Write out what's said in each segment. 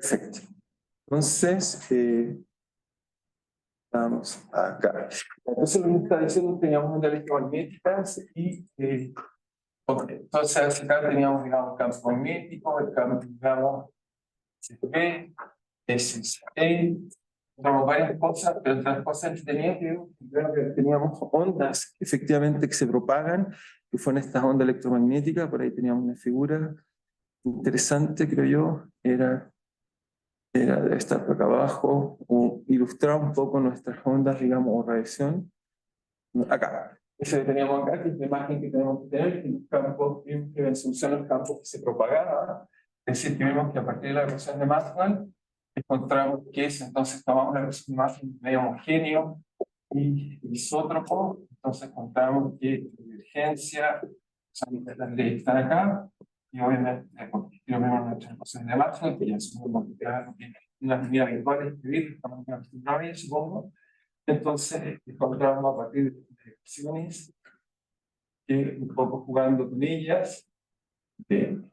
Perfecto. Entonces, vamos acá. Entonces, lo que está diciendo, teníamos ondas electromagnéticas y entonces acá teníamos, digamos, campo magnético, el campo, digamos, SP, SSE, tenemos varias cosas, pero entre las cosas que teníamos ondas efectivamente que se propagan, que fueron estas ondas electromagnéticas. Por ahí teníamos una figura interesante, creo yo, debe estar por acá abajo, o ilustrar un poco nuestras ondas, digamos, o radiación. Acá. Eso que teníamos acá, que es la imagen que tenemos que tener, que los campos, que en función a los campos que se propagaban. Es decir, que vimos que a partir de la ecuación de Maxwell, encontramos que es, entonces tomamos la ecuación de Maxwell medio homogéneo y isótropo, entonces encontramos que la divergencia, son las leyes que están acá, y obviamente, porque lo vemos nuestras ecuaciones de Maxwell, que ya son unas medidas virtuales de escribir, estamos acostumbrados a ello, supongo. Entonces, encontramos a partir de ecuaciones que un poco jugando con ellas. Bien.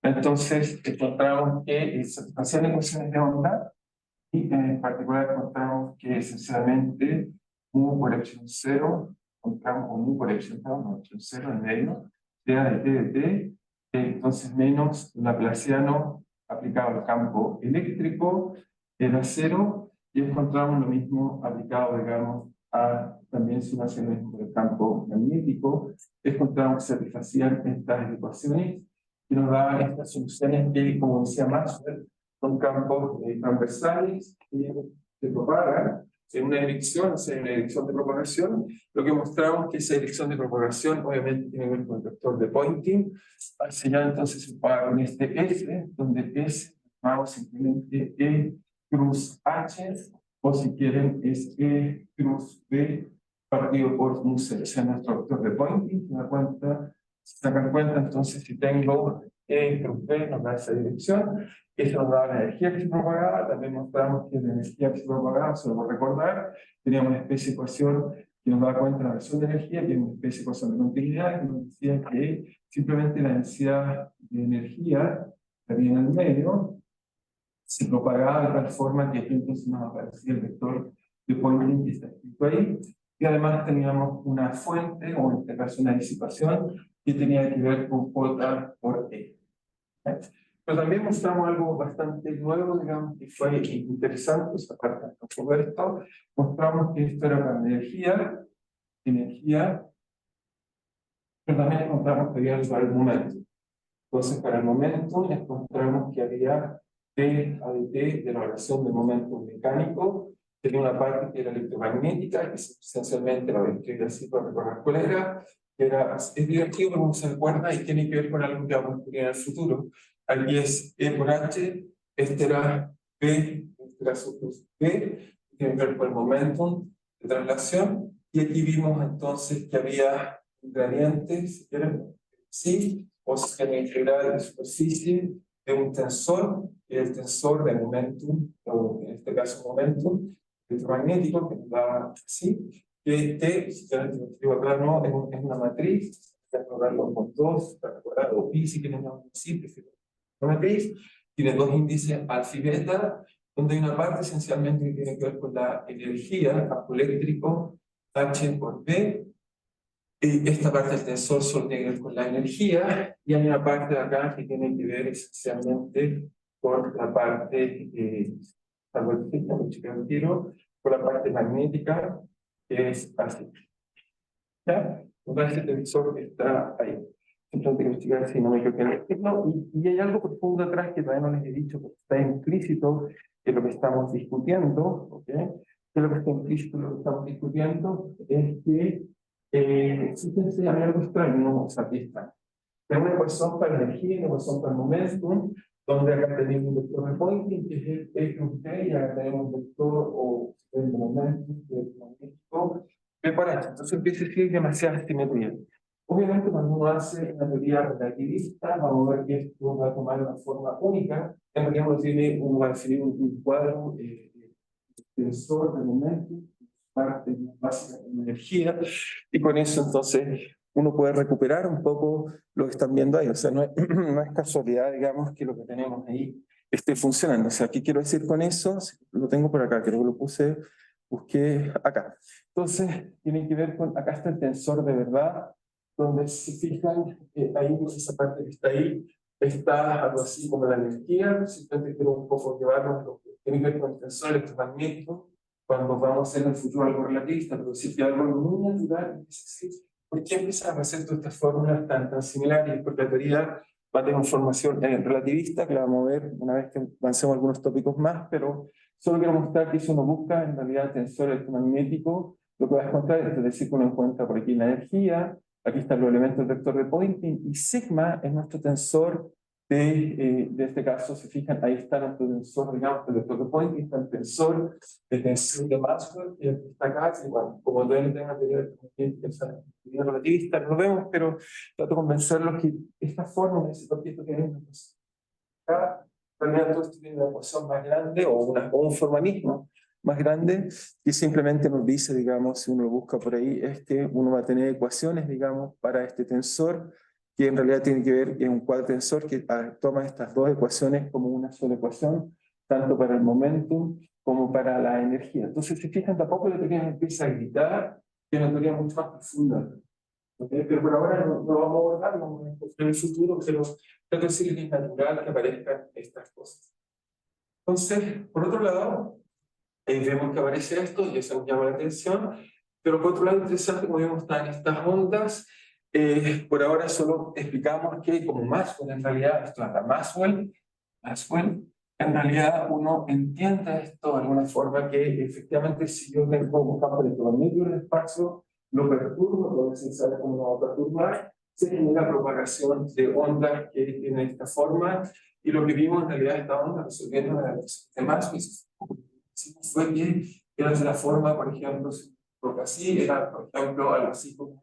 Entonces, encontramos que hacían ecuaciones de onda y en particular encontramos que esencialmente mu por epsilon 0, encontramos un mu por epsilon 0 en medio, sea de t de t, entonces menos laplaciano aplicado al campo eléctrico era 0, y encontramos lo mismo aplicado, digamos, a también sumación del campo magnético. Encontramos que satisfacían estas ecuaciones y nos daban estas soluciones que, como decía Maxwell, son campos transversales que se propagan en una dirección, o sea, en una dirección de propagación. Lo que mostramos es que esa dirección de propagación obviamente tiene que ver con el vector de Poynting. Al señalar entonces se paga con este S, donde S llamamos simplemente E cruz H, o si quieren es E cruz B partido por un C, o sea, nuestro vector de Poynting. Se sacan cuenta entonces si tengo E cruz B nos da esa dirección. Eso nos da la energía que se propagaba. También mostramos que la energía que se propagaba, se lo voy a recordar, teníamos una especie de ecuación que nos da cuenta de la versión de energía, que es una especie de ecuación de continuidad, que nos decía que simplemente la densidad de energía que había en el medio se propagaba de tal forma que aquí entonces nos aparecía el vector de Poynting que está escrito ahí. Y además teníamos una fuente, o en este caso una disipación, que tenía que ver con J por E. Pero también mostramos algo bastante nuevo, digamos, que fue interesante, esa parte de todo esto. Mostramos que esto era para energía, pero también encontramos que había algo para el momento. Entonces, para el momento, encontramos que había P a de T de la relación de momento mecánico. Tenía una parte que era electromagnética, que esencialmente la voy a escribir así para recordar cuál era. Es divertido, pero no se recuerda y tiene que ver con algo que vamos a descubrir en el futuro. Aquí es E por H, este era P, este era su P, tiene que ver con el momentum de traslación. Y aquí vimos entonces que había gradientes, ¿sí? O sistema integral de superficie de un tensor, que es el tensor de momentum, o en este caso momentum electromagnético, que nos da así, que T, si ya lo escribo acá, no, es una matriz, para recordarlo con dos, para recordarlo, pi, si queremos llamar así, una matriz, tiene dos índices alfa y beta, donde hay una parte esencialmente que tiene que ver con la energía, campo eléctrico, H por B. Esta parte del tensor solo tiene que ver con la energía, y hay una parte de acá que tiene que ver esencialmente con la parte, con la parte magnética, que es así. ¿Ya? Entonces este tensor está ahí. Simplemente investigar si no me equivoqué en el signo. Y hay algo profundo atrás que todavía no les he dicho, porque está implícito en lo que estamos discutiendo. ¿Ok? Que lo que está implícito en lo que estamos discutiendo es que fíjense, a mí algo extraño, no, o sea, aquí está. Tenemos una ecuación para energía y una ecuación para momentum, donde acá tenemos un vector de Poynting, que es el E cruz T, y acá tenemos un vector o el momentum, que es el magnético, P por H. Entonces empieza a decir demasiada simetría. Obviamente, cuando uno hace una teoría relativista, vamos a ver que esto va a tomar una forma única. En realidad, uno va a definir un cuadro tensor de momentum, parte básica de energía, y con eso entonces uno puede recuperar un poco lo que están viendo ahí. O sea, no es, no es casualidad, digamos, que lo que tenemos ahí esté funcionando. O sea, ¿qué quiero decir con eso? Lo tengo por acá, creo que lo busqué acá. Entonces, tiene que ver con, acá está el tensor de verdad, donde si se fijan, ahí, esa parte que está ahí, está algo así como la energía. Simplemente quiero un poco llevarnos lo que tiene que ver con el tensor electromagnético, cuando vamos a hacer en el futuro algo relativista, pero sí que algo muy natural, es así. ¿Por qué empiezan a hacer todas estas fórmulas tan similares? Porque la teoría va a tener información relativista, que la vamos a ver una vez que avancemos algunos tópicos más, pero solo quiero mostrar que si uno busca en realidad tensor electromagnético, lo que va a encontrar es decir, que uno encuentra por aquí la energía, aquí están los elementos del vector de Poynting, y sigma es nuestro tensor de este caso. Se fijan, ahí está nuestro tensor, digamos, del vector de Poynting, está el tensor de Maxwell, que está acá, y bueno, como todavía no tengo teoría relativista, no lo vemos, pero trato de convencerlos que esta fórmula, ese objeto que vemos acá, en realidad todo esto tiene una ecuación más grande o un formalismo más grande que simplemente nos dice, digamos, si uno lo busca por ahí, es que uno va a tener ecuaciones, digamos, para este tensor, que en realidad tiene que ver, es un cuadrotensor que toma estas dos ecuaciones como una sola ecuación, tanto para el momentum como para la energía. Entonces, si fijan, tampoco la teoría empieza a gritar, que es una teoría mucho más profunda. Pero por ahora no lo vamos a abordar, vamos a enfocar en el futuro, pero tengo que decir que es natural que aparezcan estas cosas. Entonces, por otro lado, vemos que aparece esto y eso nos llama la atención, pero por otro lado, interesante, como vemos, están estas ondas. Por ahora solo explicamos que como Maxwell, en realidad, esto es Maxwell, en realidad uno entiende esto de alguna forma, que efectivamente si yo tengo un campo electromagnético en el espacio, lo perturbo, lo que se sabe cómo lo va a perturbar, se genera propagación de ondas que tienen esta forma, y lo que vimos en realidad esta onda resolviendo la ecuación de Maxwell fue que era de la forma, por ejemplo, porque así era, por ejemplo, algo así como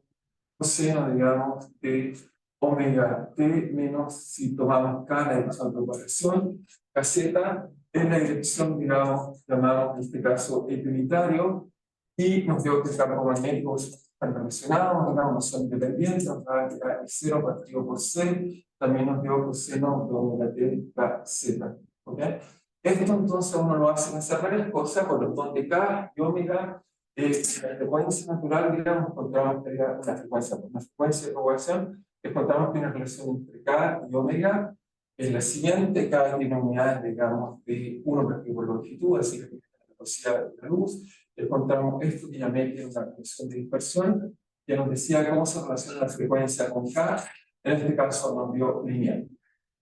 coseno, digamos, de omega t menos, si tomamos k, la dirección de propagación, z en la dirección, digamos, llamado en este caso unitario, y nos dio que el campo magnético están relacionados, digamos, no son independientes, nos da que k es 0 partido por c, también nos dio coseno de omega t k z. ¿Okay? Esto entonces uno lo hace en hacer varias cosas, por los donde k y omega, la frecuencia natural, digamos, encontramos que una frecuencia de propagación, encontramos que hay una relación entre k y omega. En la siguiente, k tiene unidades, digamos, de 1 partido por longitud, así que la velocidad de la luz. Encontramos esto que llamé que es una relación de dispersión, que nos decía cómo se relaciona la frecuencia con k. En este caso nos dio lineal.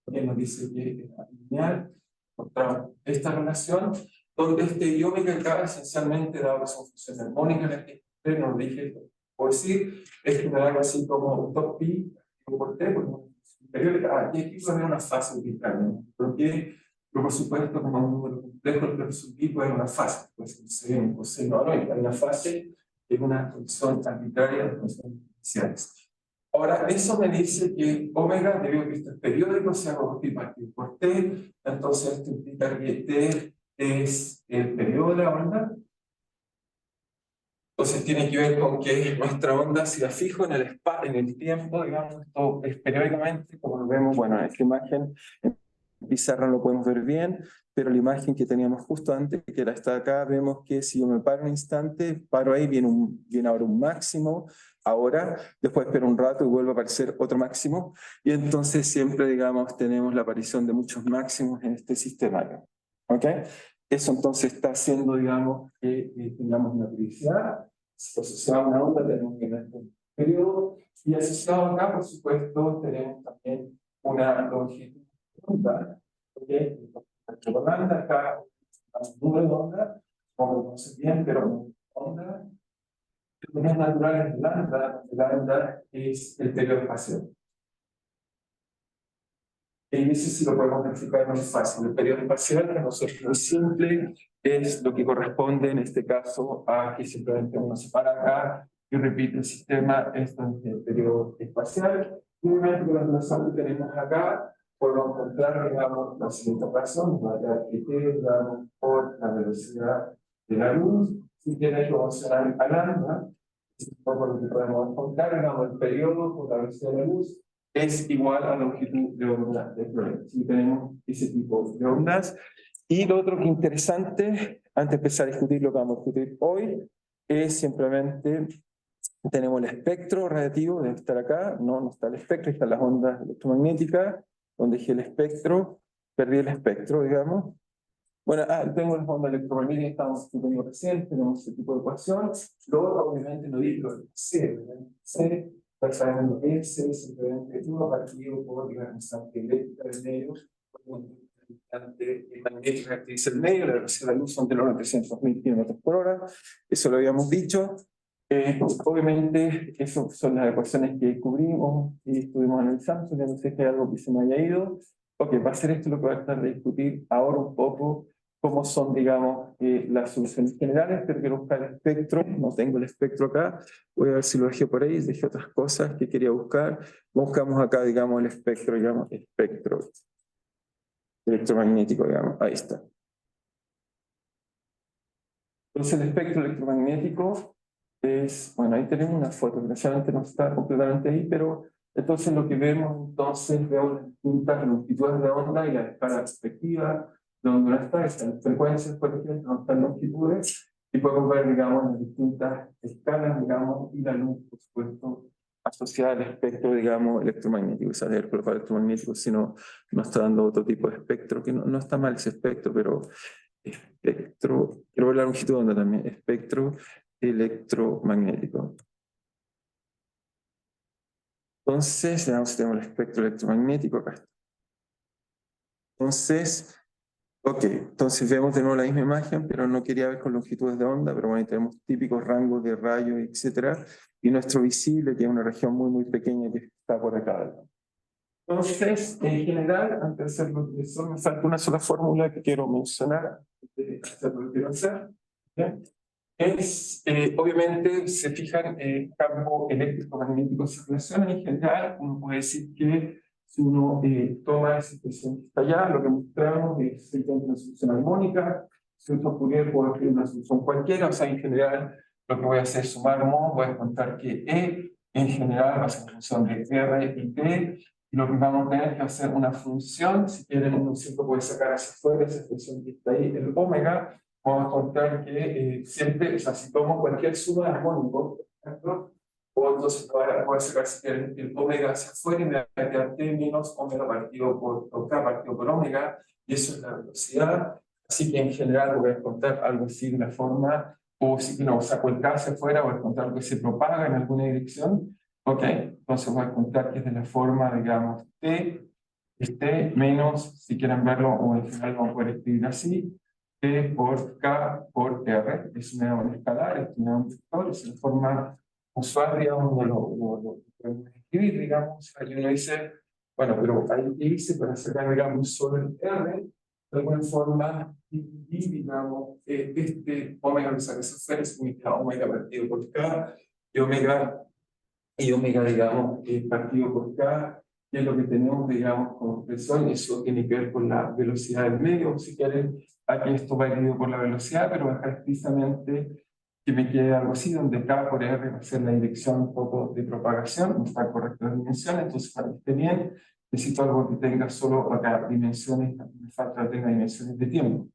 Porque nos dice que es lineal. Encontramos esta relación, donde este y omega k esencialmente, dado que son funciones armónicas, no lo dije, puedo decir, es generar así como top pi por t, porque y aquí puede haber una fase arbitraria, porque por supuesto, como un número complejo, el sub pi puede haber una fase, pues sería un coseno, no, hay una fase en una función arbitraria de funciones iniciales. Ahora, eso me dice que omega, debido a que esto es periódico, se haga pi partido por t, entonces esto implica que t es el periodo de la onda. Entonces tiene que ver con que nuestra onda se la fijo en el tiempo, digamos, esto es periódicamente, como lo vemos, bueno, en esta imagen, en pizarra no lo podemos ver bien, pero la imagen que teníamos justo antes, que era esta de acá, vemos que si yo me paro un instante, paro ahí, viene ahora un máximo, ahora, después espero un rato y vuelve a aparecer otro máximo, y entonces siempre, digamos, tenemos la aparición de muchos máximos en este sistema. ¿Ok? Eso entonces está haciendo, digamos, que tengamos una periodicidad. Asociado a una onda tenemos que tener un periodo, y asociado acá, por supuesto, tenemos también una longitud de onda. ¿Okay? La onda acá, un número de onda, como lo conocen bien, pero onda, las naturales de lambda es el periodo espacial. Y eso sí lo podemos verificar más fácil. El periodo espacial, para nosotros muy simple, es lo que corresponde en este caso a que simplemente uno se para acá y repite el sistema, esto es el periodo espacial. Y una vez que la relación que tenemos acá, podemos encontrar, digamos, la siguiente razón, va a dar que t, damos por la velocidad de la luz, si tiene proporcional a lambda, es un poco lo que podemos encontrar, digamos, el periodo por la velocidad de la luz, es igual a la longitud de onda del problema. Si tenemos ese tipo de ondas. Y lo otro que es interesante, antes de empezar a discutir lo que vamos a discutir hoy, es simplemente, tenemos el espectro radiativo, debe estar acá, no está el espectro, están las ondas electromagnéticas, donde dejé el espectro, perdí el espectro, digamos. Bueno, tengo las ondas electromagnéticas, estamos discutiendo recién, tenemos ese tipo de ecuación. Lo otro, obviamente, no digo lo C, C, ya sabemos lo que es, C es simplemente 1 partido por la constante eléctrica del medio, magnética que dice el medio, la velocidad de la luz son de los 300.000 kilómetros por hora, eso lo habíamos dicho. Obviamente, esas son las ecuaciones que descubrimos y estuvimos analizando, ya no sé si hay algo que se me haya ido. Ok, va a ser esto lo que va a tratar de discutir ahora un poco, cómo son, digamos, las soluciones generales, pero quiero buscar el espectro, no tengo el espectro acá, voy a ver si lo dejé por ahí, dejé otras cosas que quería buscar. Buscamos acá, digamos, el espectro, digamos, espectro electromagnético, digamos, ahí está. Entonces el espectro electromagnético es, bueno, ahí tenemos una foto, desgraciadamente no está completamente ahí, pero entonces lo que vemos, entonces vemos las distintas longitudes de onda y la escala perspectiva, donde no están frecuencias, por ejemplo, no están longitudes, y podemos ver, digamos, las distintas escalas, digamos, y la luz, por supuesto, asociada al espectro, digamos, electromagnético, o sea, el cuerpo electromagnético, si no, no está dando otro tipo de espectro, que no está mal ese espectro, pero espectro, quiero ver la longitud de onda también, espectro electromagnético. Entonces, veamos si tenemos el espectro electromagnético acá. Entonces, ok, entonces vemos de nuevo la misma imagen, pero no quería ver con longitudes de onda, pero bueno, ahí tenemos típicos rangos de rayos, etcétera, y nuestro visible, que es una región muy, muy pequeña que está por acá. Entonces, en general, antes de hacerlo, eso me falta una sola fórmula que quiero mencionar, de hacer lo que quiero hacer. ¿Bien? Es, obviamente, se fijan, campo eléctrico magnético se relacionan en general. Uno puede decir que si uno toma esa expresión que está allá, lo que mostramos es que hay una solución armónica. Si uno Fourier puede escribir una solución cualquiera, o sea, en general, lo que voy a hacer es sumar modos, voy a encontrar que E en general va a ser una función de R y T. Y lo que vamos a tener es que hacer una función, si quieren, uno siempre puede sacar hacia afuera esa expresión que está ahí, el omega. Vamos a contar que siempre, o sea, si tomo cualquier suma de armónicos, por ejemplo, o entonces voy a sacar si quieren el omega hacia afuera y me va a quedar T menos omega partido por K partido por omega, y eso es la velocidad. Así que en general voy a contar algo así de la forma, o si no, saco el K hacia afuera, voy a contar que se propaga en alguna dirección. Ok, entonces voy a contar que es de la forma, digamos, T, es T menos, si quieren verlo, o en general vamos a poder escribir así, T por K por R, es un escalar, es un vector, es la forma usual, digamos, lo podemos escribir, digamos, ahí uno dice, bueno, pero ahí que hice para sacar, digamos, solo el R, de alguna forma, y digamos, este omega que saca esa esfera significa omega partido por K, y omega, digamos, partido por K, que es lo que tenemos, digamos, como expresión. Eso tiene que ver con la velocidad del medio. Si quieren, aquí esto va dividido por la velocidad, pero dejar precisamente que me quede algo así, donde K por R va a ser la dirección un poco de propagación, no está correcta la dimensión. Entonces, para que esté bien, necesito algo que tenga solo acá dimensiones, me falta que tenga dimensiones de tiempo.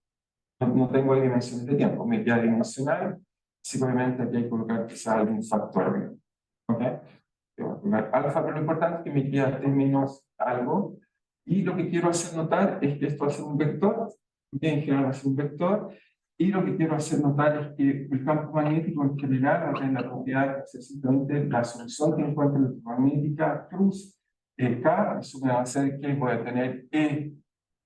No tengo ahí dimensiones de tiempo, me queda dimensional, así que obviamente aquí hay que colocar quizá algún factor. ¿Ok? Voy a poner alfa, pero lo importante es que me queda T menos algo. Y lo que quiero hacer notar es que esto va a ser un vector, en general va a ser un vector, y lo que quiero hacer notar es que el campo magnético en general va a tener la propiedad de ser simplemente la solución que encuentre electromagnética cruz K, eso me va a hacer que voy a tener E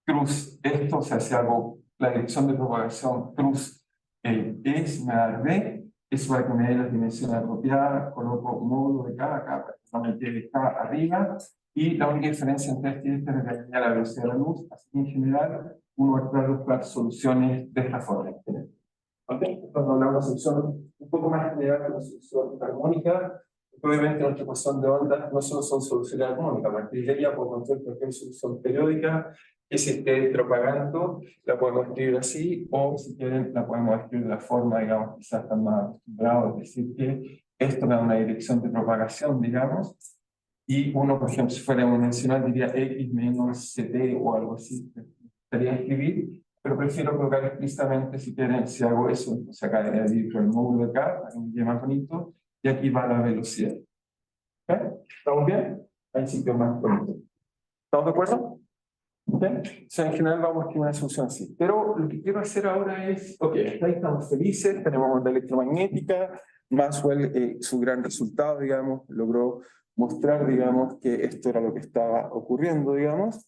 cruz esto, o sea, si hago la dirección de propagación cruz E, si me da B, eso va a que me dé las dimensiones apropiadas, coloco módulo de cada capa, no me quede K arriba, y la única diferencia entre este y este es la velocidad de la luz, así que en general uno va a tratar de buscar soluciones de esta forma. ¿Ok? Cuando hablamos de una solución un poco más general que una solución armónica, obviamente nuestra ecuación de ondas no solo son soluciones armónicas, a partir de ella podemos encontrar cualquier solución periódica que se esté propagando, la podemos escribir así, o si quieren la podemos escribir de la forma, digamos, quizás están más acostumbrados, es decir, que esto me da una dirección de propagación, digamos, Y uno, por ejemplo, si fuera dimensional, diría X menos CT o algo así. Estaría escribir, pero prefiero colocar explícitamente, si quieren, si hago eso, entonces acá divido el módulo de acá, para que me quede más bonito, y aquí va la velocidad. ¿Ok? ¿Estamos bien? Ahí sí que es más bonito. ¿Estamos de acuerdo? ¿Ok? O sea, en general vamos a escribir una solución así. Pero lo que quiero hacer ahora es, ok, hasta ahí estamos felices, tenemos onda electromagnética, Maxwell, su gran resultado, digamos, logró mostrar, digamos, que esto era lo que estaba ocurriendo, digamos.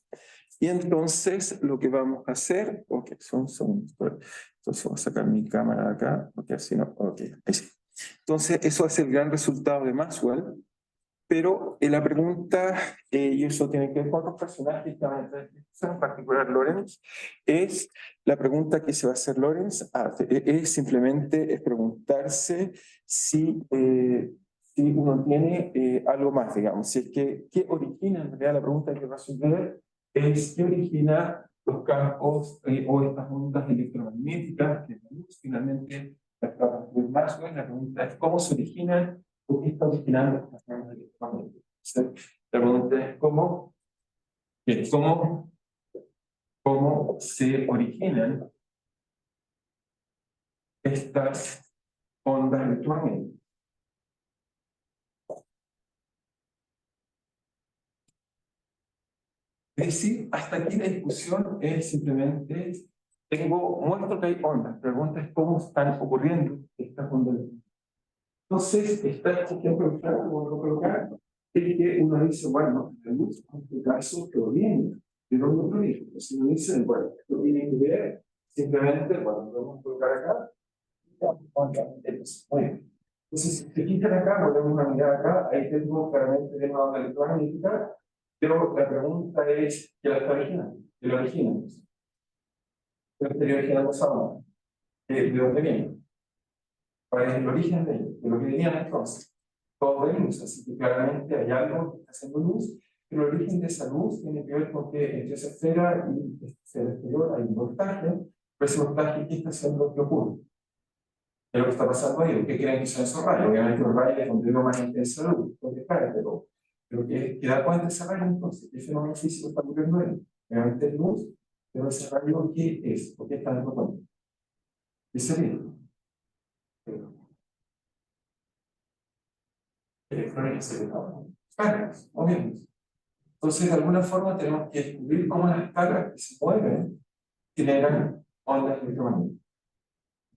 Y entonces lo que vamos a hacer, ok, son segundos, entonces voy a sacar mi cámara de acá, porque así no, ok, ahí sí. Entonces eso es el gran resultado de Maxwell. Pero la pregunta, y eso tiene que ver con otros personajes, en particular Lorenz, es la pregunta que se va a hacer Lorenz, es simplemente es preguntarse si, si uno tiene algo más, digamos, si es que, ¿qué origina en realidad la pregunta que va a resolver? Es qué origina los campos o estas ondas electromagnéticas, que es la luz, finalmente, la pregunta es cómo se originan. ¿Por qué está originando estas formas electromagnéticas? La pregunta es cómo se originan estas ondas electromagnéticas. Es decir, hasta aquí la discusión es simplemente, muestro que hay ondas, la pregunta es cómo están ocurriendo estas ondas. Entonces, está este ejemplo que voy a colocar, es que uno dice, bueno, la luz, en este caso, proviene de dónde proviene. Entonces uno dice, bueno, esto tiene que ver, simplemente, bueno, lo vamos a colocar acá. Muy bien. Entonces, si se quitan acá, volvemos a mirar acá, ahí tengo claramente una onda electromagnética, pero la pregunta es, ¿qué la está originando? ¿Qué la origina? ¿Qué estaría originando esa onda? ¿De dónde viene? ¿Cuál es el origen de ello? De lo que venían entonces. Todo de luz, así que claramente hay algo que está haciendo luz, pero el origen de esa luz tiene que ver con que entre esa esfera y esta esfera exterior hay un voltaje, pero ese voltaje, ¿qué está haciendo que ocurre? ¿Qué es lo que está pasando ahí? ¿Qué creen que son esos rayos? Obviamente los rayos es donde veo más intensa la luz, porque cae, pero ¿qué da cuenta de ese rayo entonces? ¿Qué fenómeno físico está ocurriendo ahí? Obviamente es luz, pero ese rayo, ¿qué es? ¿Por qué está dando cuenta? ¿Qué sería? Cargas, obviamente. Entonces, de alguna forma, tenemos que descubrir cómo las cargas que se mueven generan ondas electromagnéticas.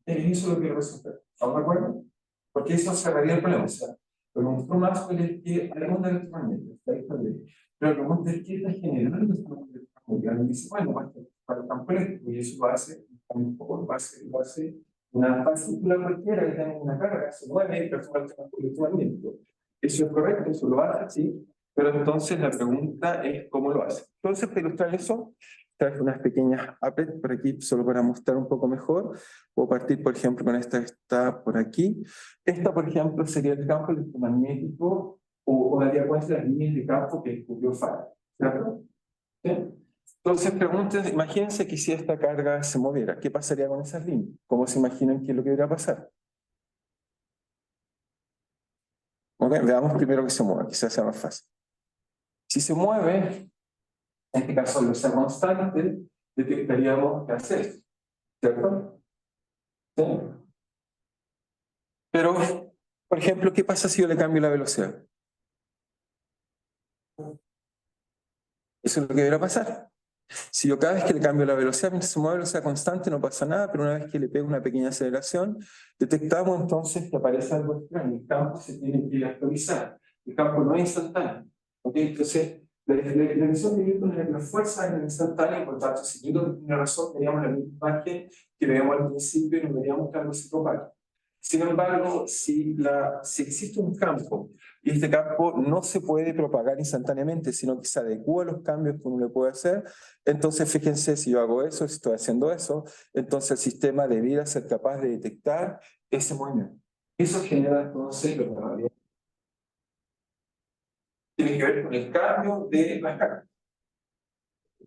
Y eso es lo que quiero resolver. ¿Estamos de acuerdo? Porque eso cerraría el problema. O sea, lo que mostró Maxwell es que hay ondas electromagnéticas, está ahí también. Pero la pregunta es qué está generando esta onda electromagnética. Alguien dice, bueno, para el campo eléctrico, y eso lo hace una partícula cualquiera que tenga una carga, se mueve y perturba el campo electromagnético. Eso es correcto, eso lo hace, sí. Pero entonces la pregunta es cómo lo hace. Entonces, para ilustrar eso, traje unas pequeñas appets por aquí, solo para mostrar un poco mejor. Puedo partir, por ejemplo, con esta que está por aquí. Esta, por ejemplo, sería el campo electromagnético o daría cuenta de las líneas de campo que descubrió Faraday. ¿Cierto? ¿Sí? Entonces, pregúntense, imagínense que si esta carga se moviera, ¿qué pasaría con esas líneas? ¿Cómo se imaginan que es lo que debería pasar? Okay, veamos primero que se mueva, quizás sea más fácil. Si se mueve, en este caso lo sea constante, detectaríamos que hace esto, ¿cierto? ¿Sí? Pero, por ejemplo, ¿qué pasa si yo le cambio la velocidad? Eso es lo que debería pasar. Si yo cada vez que le cambio la velocidad, mientras se mueve a velocidad constante, no pasa nada, pero una vez que le pego una pequeña aceleración, detectamos entonces que aparece algo extraño. El campo se tiene que actualizar. El campo no es instantáneo. ¿Okay? Entonces, la definición de Newton es que la fuerza es instantánea, por tanto, si Newton tiene razón, teníamos la misma imagen que veíamos al principio y nos veríamos que algo se propaga. Sin embargo, si existe un campo y este campo no se puede propagar instantáneamente, sino que se adecua a los cambios que uno le puede hacer, entonces fíjense, si yo hago eso, si estoy haciendo eso, entonces el sistema debiera ser capaz de detectar ese movimiento. Eso genera entonces lo que tiene que ver con el cambio de las cargas.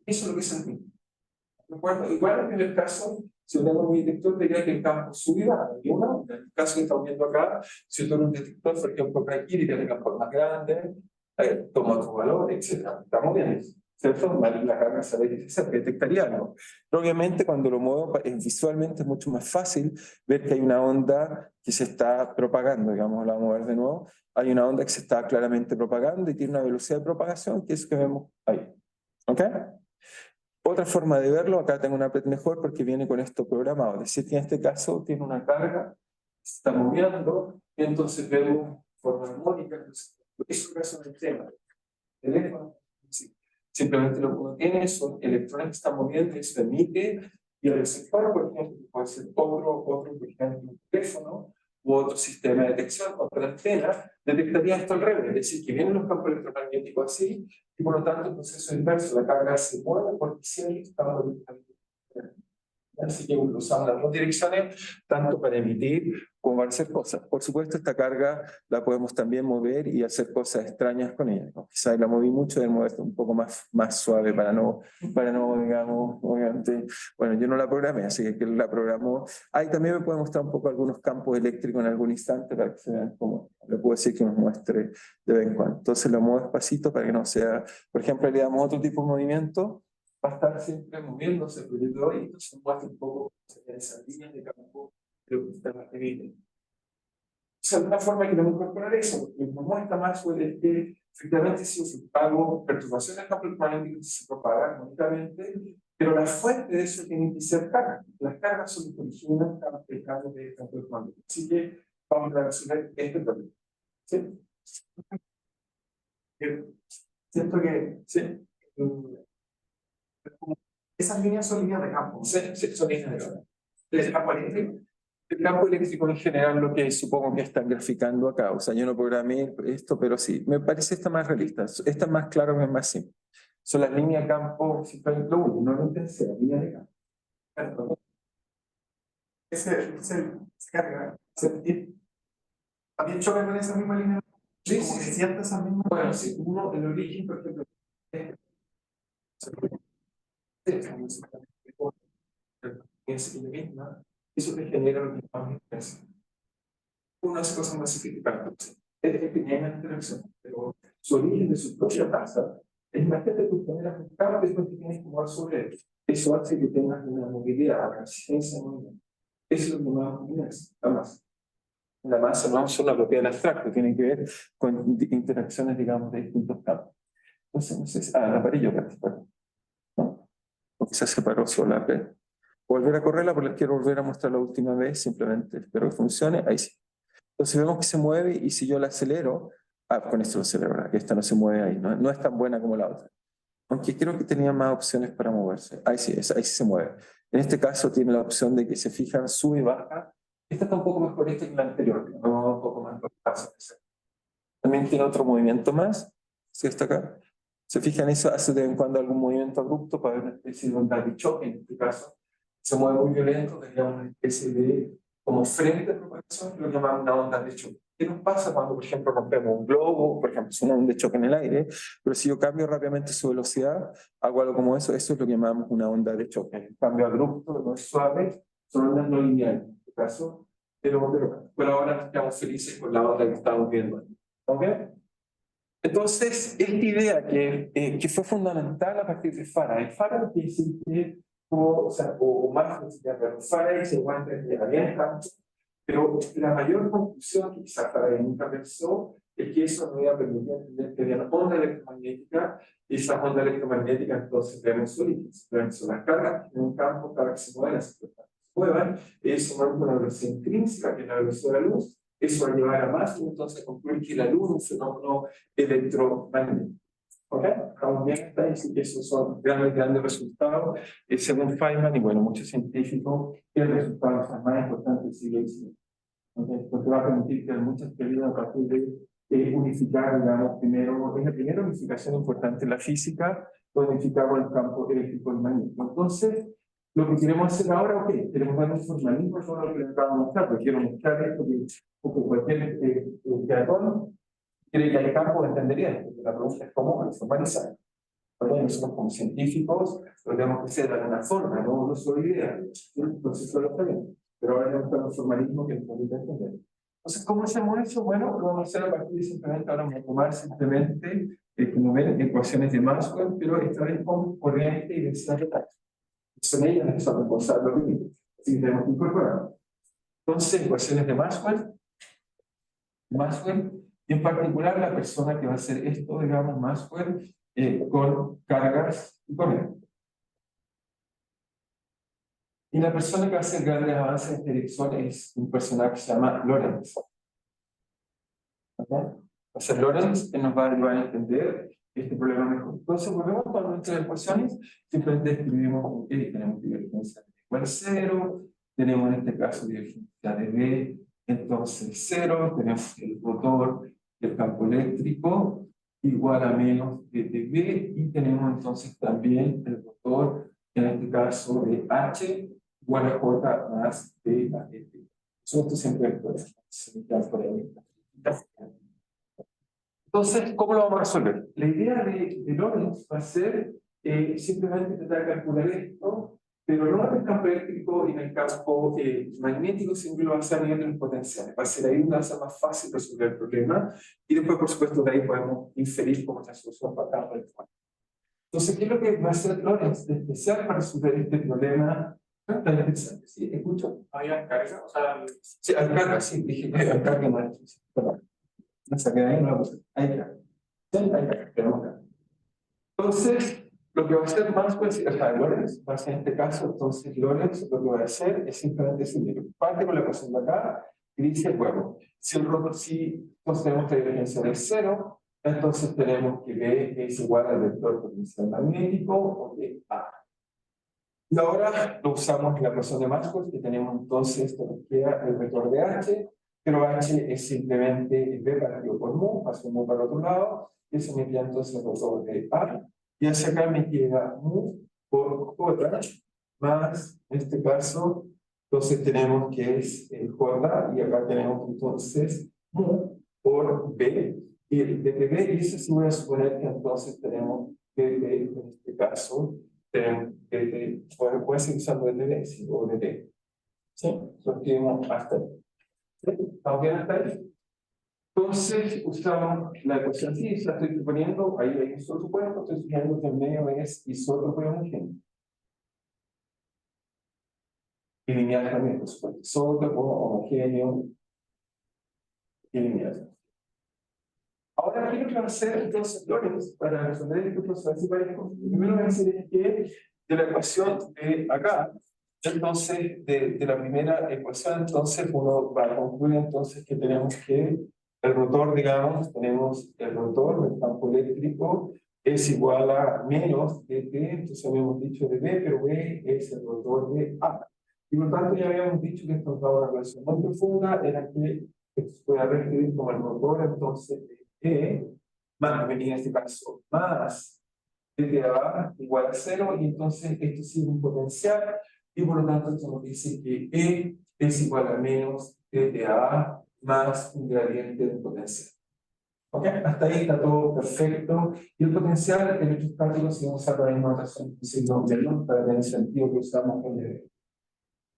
Eso es lo que se entiende. ¿De acuerdo? Igual en el primer caso, si yo tengo un detector, diría que el campo subirá. En el caso que estamos viendo acá, si yo tengo un detector, por ejemplo, por aquí, diría que el campo es más grande. toma otro valor, etcétera. Estamos bien, ¿cierto? La carga sabe que se detectaría algo. Pero obviamente cuando lo muevo visualmente es mucho más fácil ver que hay una onda que se está propagando, digamos, la vamos a ver de nuevo. Hay una onda que se está claramente propagando y tiene una velocidad de propagación que es que vemos ahí. ¿Ok? Otra forma de verlo, acá tengo una PET mejor porque viene con esto programado. Es decir, que en este caso tiene una carga, se está moviendo, y entonces vemos forma armónica. Entonces, eso es el tema. Teléfono, sí. Simplemente lo que uno tiene son electrones que están moviendo y se emite, y el receptor, por ejemplo, puede ser otro, por ejemplo, un teléfono u otro sistema de detección, otra antena, detectaría esto al revés, es decir, que vienen los campos electromagnéticos así, y por lo tanto el proceso inverso, la carga se mueve porque siempre estamos detectando. Así que usamos las dos direcciones, tanto para emitir como para hacer cosas. Por supuesto, esta carga la podemos también mover y hacer cosas extrañas con ella, ¿no? Quizás la moví mucho, de mover un poco más suave para no, digamos, obviamente, bueno, yo no la programé, así que la programó. Ahí también me puede mostrar un poco algunos campos eléctricos en algún instante para que se vean cómo, le puedo decir que nos muestre de vez en cuando. Entonces lo muevo despacito para que no sea, por ejemplo, le damos otro tipo de movimiento, va a estar siempre moviéndose, pero yo doy, entonces muestra un poco esas líneas de campo de lo que está escribiendo. O sea, una forma que queremos incorporar eso, porque nos muestra más es que efectivamente si yo pago perturbaciones electromagnéticas se propagan únicamente, pero la fuente de eso tiene que ser carga. Las cargas son las que originan el cambio de campo electromagnético. Así que vamos a resolver este problema. ¿Sí? Siento que sí. Esas líneas son líneas de campo. Sí, sí, son líneas de campo. ¿El campo eléctrico? El campo eléctrico en general, lo que supongo que están graficando acá. O sea, yo no programé esto, pero sí. Me parece esta más realista. Esta es más claro, es más simple. Son las líneas de campo, si fue lo único, no lo intenté, líneas de campo. Claro. Se carga. También choca con esa misma línea. Sí, como sí, que siente esa misma. Bueno, si uno, el origen, por ejemplo, es la misma, eso te genera lo que llamamos interacción. Uno hace cosas más significantes. Es pequeña interacción, pero su origen de su propia tasa, es más que te generas un cambio después que tienes que mover sobre él. Eso hace que tengas una movilidad, una resistencia en movimiento. Eso es lo que llamamos inercia, la masa. La masa no es una propiedad abstracta, tiene que ver con interacciones, digamos, de distintos campos. Entonces, no sé si, el amarillo participó, ¿no? Porque se separó sola la P. Volver a correrla porque quiero volver a mostrar la última vez, simplemente espero que funcione, ahí sí. Entonces vemos que se mueve y si yo la acelero, con esto lo acelero, ¿verdad? Que esta no se mueve ahí, no es tan buena como la otra. Aunque creo que tenía más opciones para moverse. Ahí sí se mueve. En este caso tiene la opción de que se fijan, sube y baja. Esta está un poco mejor esta que la anterior, ¿no? Un poco más fácil. También tiene otro movimiento más, ¿sí está acá? Se fijan, eso hace de vez en cuando algún movimiento abrupto para ver una especie de onda de choque, en este caso. Se mueve muy violento, tendríamos una especie de como frente de propagación, que lo llamamos una onda de choque. ¿Qué nos pasa cuando, por ejemplo, rompemos un globo? Por ejemplo, es una onda de choque en el aire, pero si yo cambio rápidamente su velocidad, hago algo como eso es lo que llamamos una onda de choque. Un cambio abrupto, no es suave, son ondas no lineales, en este caso, pero ahora estamos felices con la onda que estamos viendo. ¿Ok? Entonces, esta idea que fue fundamental a partir de Faraday. Faraday quiere decir que o más pero Faraday se encuentra en el campo, pero la mayor conclusión que quizás Faraday nunca pensó es que eso no iba a permitir entender que había onda electromagnética, y esas ondas electromagnéticas entonces vemos su origen, son las cargas en un campo para que se muevan, se muevan, eso no es una velocidad intrínseca, que es la velocidad de la luz. Eso va a llevar a más, entonces concluir que la luz es un fenómeno electromagnético. ¿Ok? Estamos bien, está y esos son grandes resultados, según Feynman y bueno, muchos científicos, el resultado más importante del siglo XIX. ¿Okay? Porque va a permitir que muchas teorías a partir de unificar, digamos, primero, es la primera unificación importante en la física, unificamos el campo eléctrico y magnético. Entonces, lo que queremos hacer ahora, ok, queremos dar un formalismo a todo lo que les acabo de mostrar, porque quiero mostrar esto porque cualquier teatón quiere que hay campo, entendería, porque la pregunta es cómo formalizar. Porque nosotros como científicos lo tenemos que hacer de alguna forma, no solo idea. Entonces, eso lo está bien. Pero ahora tenemos que dar un formalismo que nos permite entender. Entonces, ¿cómo hacemos eso? Bueno, lo vamos a hacer a partir de simplemente, ahora vamos a tomar simplemente, como ven, ecuaciones de Maxwell, pero esta vez con corriente y densidad de tal. Son ellas las que son responsables de lo mismo. Así que tenemos que incorporar. Entonces, ecuaciones de Maxwell, y en particular la persona que va a hacer esto, digamos, Maxwell, con cargas y corriente. Y la persona que va a hacer grandes avances en esta dirección es un personaje que se llama Lorentz. ¿Okay? Va a ser Lorentz que nos va a ayudar a entender este problema mejor. Entonces, volvemos a nuestras ecuaciones, simplemente escribimos que tenemos divergencia de igual a 0, tenemos en este caso divergencia de B, entonces 0, tenemos el rotor del campo eléctrico igual a menos de B, y tenemos entonces también el rotor, en este caso de H, igual a J más B a F. Esto siempre se queda por ahí. Entonces, ¿cómo lo vamos a resolver? La idea de Lorentz va a ser simplemente tratar de calcular esto, pero no en el campo eléctrico y en el campo magnético, sino que lo va a hacer a nivel de los potenciales. Va a ser ahí donde va a ser más fácil resolver el problema, y después, por supuesto, de ahí podemos inferir cómo es la solución para cada problema. Entonces, ¿qué es lo que va a hacer Lorentz de especial para resolver este problema tan interesante? ¿Sí? ¿Escucho? ¿Había carga? O sea, Sí, al carga, sí, dije al carga no es. Perdón. No saqué de ahí, no la puse. Ahí está. Sí, ahí está. Tenemos acá. Entonces, lo que va a hacer más, pues, o sea, Lorentz, va a ser en este caso, entonces Lorentz lo que va a hacer es simplemente decir, parte con la ecuación de acá y dice, bueno, si el rotor, si entonces tenemos que la divergencia de 0, entonces tenemos que B es igual al vector potencial magnético o de A. Y ahora lo usamos en la ecuación de Maxwell, que tenemos entonces, esto nos queda el vector de H, pero H es simplemente B partido por mu, paso mu para el otro lado, y eso me queda entonces el rotor de A, y hacia acá me queda mu por J, más, en este caso, entonces tenemos que es J, y acá tenemos entonces mu por B, y el de B, y eso sí voy a suponer que entonces tenemos BB, en este caso, puede ser usando DD, sí, o DD. ¿Sí? Lo escribimos hasta ahí. ¿Sí? ¿Estamos bien hasta ahí? Entonces, usamos la ecuación así, la estoy suponiendo, ahí hay un solo supuesto, estoy suponiendo que el medio es isótopo homogéneo. Y lineal también, por supuesto. Isótopo, homogéneo y lineal. Ahora, ¿qué es lo que va a hacer entonces Lorentz para resolver este proceso? Primero va a decir que de la ecuación de acá, entonces, de la primera ecuación, entonces uno va a concluir entonces que tenemos que el rotor, digamos, tenemos el rotor del campo eléctrico es igual a menos de T, entonces habíamos dicho de B, pero B es el rotor de A. Y por tanto ya habíamos dicho que esto daba una relación muy profunda, era que esto se puede reescribir como el rotor entonces de E, más, venía en este caso, más dA igual a 0, y entonces esto sigue un potencial, y por lo tanto esto nos dice que E es igual a menos dA más un gradiente de potencial. ¿Ok? Hasta ahí está todo perfecto. Y el potencial en estos cálculos, si vamos a usar la misma notación que hicimos de luz para tener sentido que usamos en el.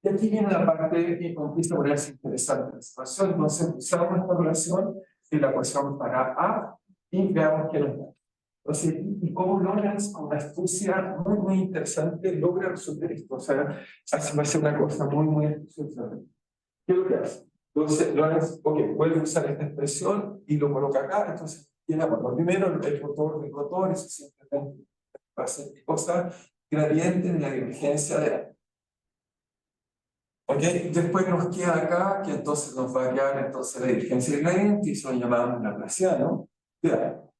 Y aquí viene la parte que empieza a ponerse interesante la situación. Entonces, usamos esta relación de la ecuación para A y veamos qué nos da. Entonces, y cómo Lorentz, con una astucia muy, muy interesante, logra resolver esto. O sea, así va a ser una cosa muy, muy astuciosa. ¿Qué es lo que hace? Entonces, Lorentz, ok, vuelve a usar esta expresión y lo coloca acá. Entonces, tiene, bueno, primero el rotor del rotor, eso simplemente va a ser cosa gradiente de la divergencia de A. ¿Ok? Después nos queda acá, que entonces nos va a quedar entonces la divergencia del gradiente, y eso lo llamamos laplaciano. Cuidado.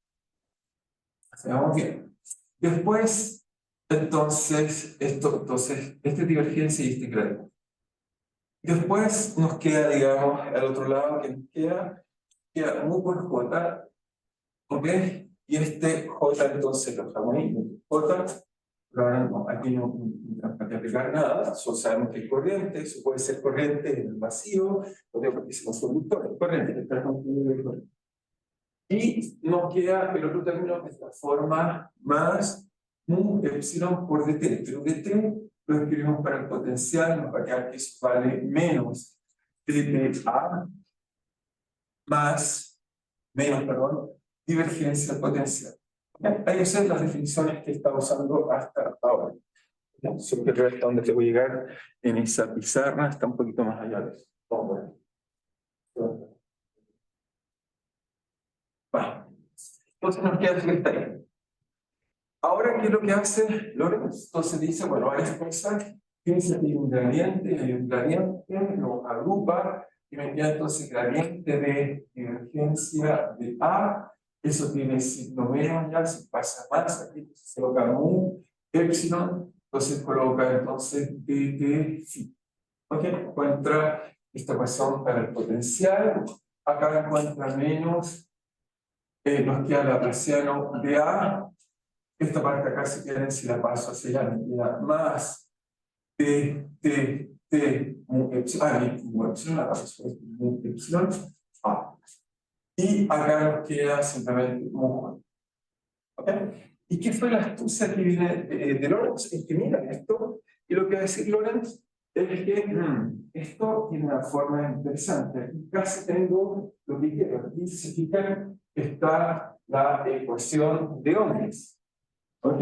Hacemos bien. Después, entonces, esta es divergencia y este gradiente. Después nos queda, digamos, al otro lado, que nos queda mu por J, ¿ok? Y este J entonces lo dejamos ahí, J, no, aquí no hay que aplicar nada, solo sabemos que es corriente, eso puede ser corriente en el vacío, porque somos conductores, corriente, está construido de corriente. Y nos queda el otro término de esta forma, más mu epsilon por dt, pero dt lo escribimos para el potencial, nos va a quedar que eso vale menos dA menos, divergencia potencial. Ahí son las definiciones que está usando hasta ahora. Siempre que hasta donde te voy a llegar en esa pizarra está un poquito más allá de eso. Bueno, entonces nos queda que está ahí. Ahora, ¿qué es lo que hace Lorentz? Entonces dice, bueno, hay cosas, fíjense que hay un gradiente, lo agrupa, y me queda entonces gradiente de divergencia de A, eso tiene signo menos, ya se pasa más, aquí se coloca mu, epsilon, entonces coloca entonces dt phi. ¿Ok? Encuentra esta ecuación para el potencial, acá encuentra menos, nos queda laplaciano de A, esta parte acá se queda, si la paso hacia allá, me queda más mu epsilon, mu epsilon, acá se mu epsilon, A. Y acá nos queda simplemente mu. ¿Ok? ¿Y qué fue la astucia que viene de Lorentz? Es que mira esto, y lo que va a decir Lorentz es que esto tiene una forma interesante. Aquí casi tengo lo que quiero. Aquí, si se fijan, está la ecuación de Ohms. ¿Ok?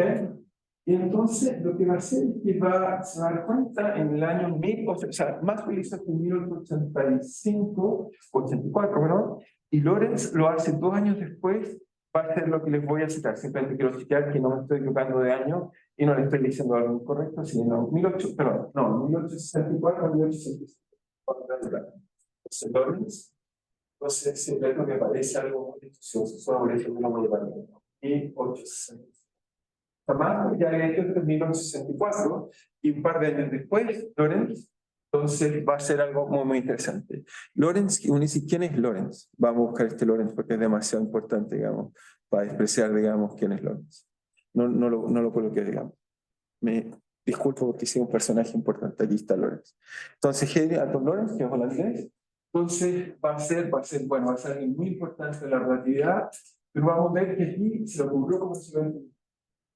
Y entonces lo que va a hacer es que se va a dar cuenta en el año 1800, o sea, Maxwell hizo en 1885, 84, ¿verdad? Y Lorentz lo hace 2 años después, va a hacer lo que les voy a citar. Simplemente quiero citar que no me estoy equivocando de año y no le estoy diciendo algo incorrecto, sino 1864, 1865. Entonces Lorentz, entonces siempre es lo que parece algo muy entusiasmo, solo por eso que no voy a llevar 1865. Más ya había hecho en 1964 y un par de años después, Lorentz, entonces va a ser algo muy interesante. Lorentz, uno dice, ¿quién es Lorentz? Vamos a buscar este Lorentz porque es demasiado importante, digamos, para despreciar, digamos, quién es Lorentz. No lo coloqué, digamos. Me disculpo porque soy un personaje importante. Aquí está Lorentz. Entonces, Henry Anton Lorentz, que es holandés, entonces va a ser alguien muy importante en la relatividad, pero vamos a ver que aquí se lo ocurrió como si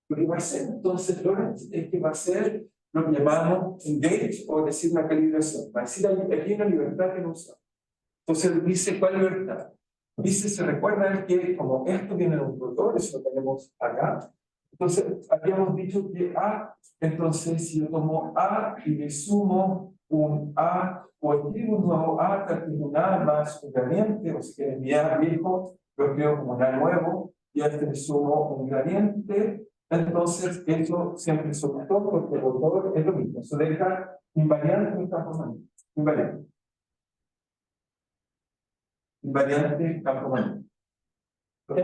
lo que va a hacer entonces Lorentz es que va a ser lo que llamamos engage, o decir una calibración. Va a decir, aquí hay una libertad que no usamos. Entonces dice, ¿cuál libertad? Dice, se recuerda que como esto viene de un rotor, eso lo tenemos acá. Entonces, habíamos dicho que A, entonces si yo tomo A y le sumo un A, o escribo un nuevo A, tal que un A más un gradiente, o si quieren mi A viejo, lo escribo como un A nuevo, y a este le sumo un gradiente. Entonces, eso siempre es rotor, porque el rotor es lo mismo. Eso deja invariante en campo magnético. Invariante campo magnético. ¿Ok?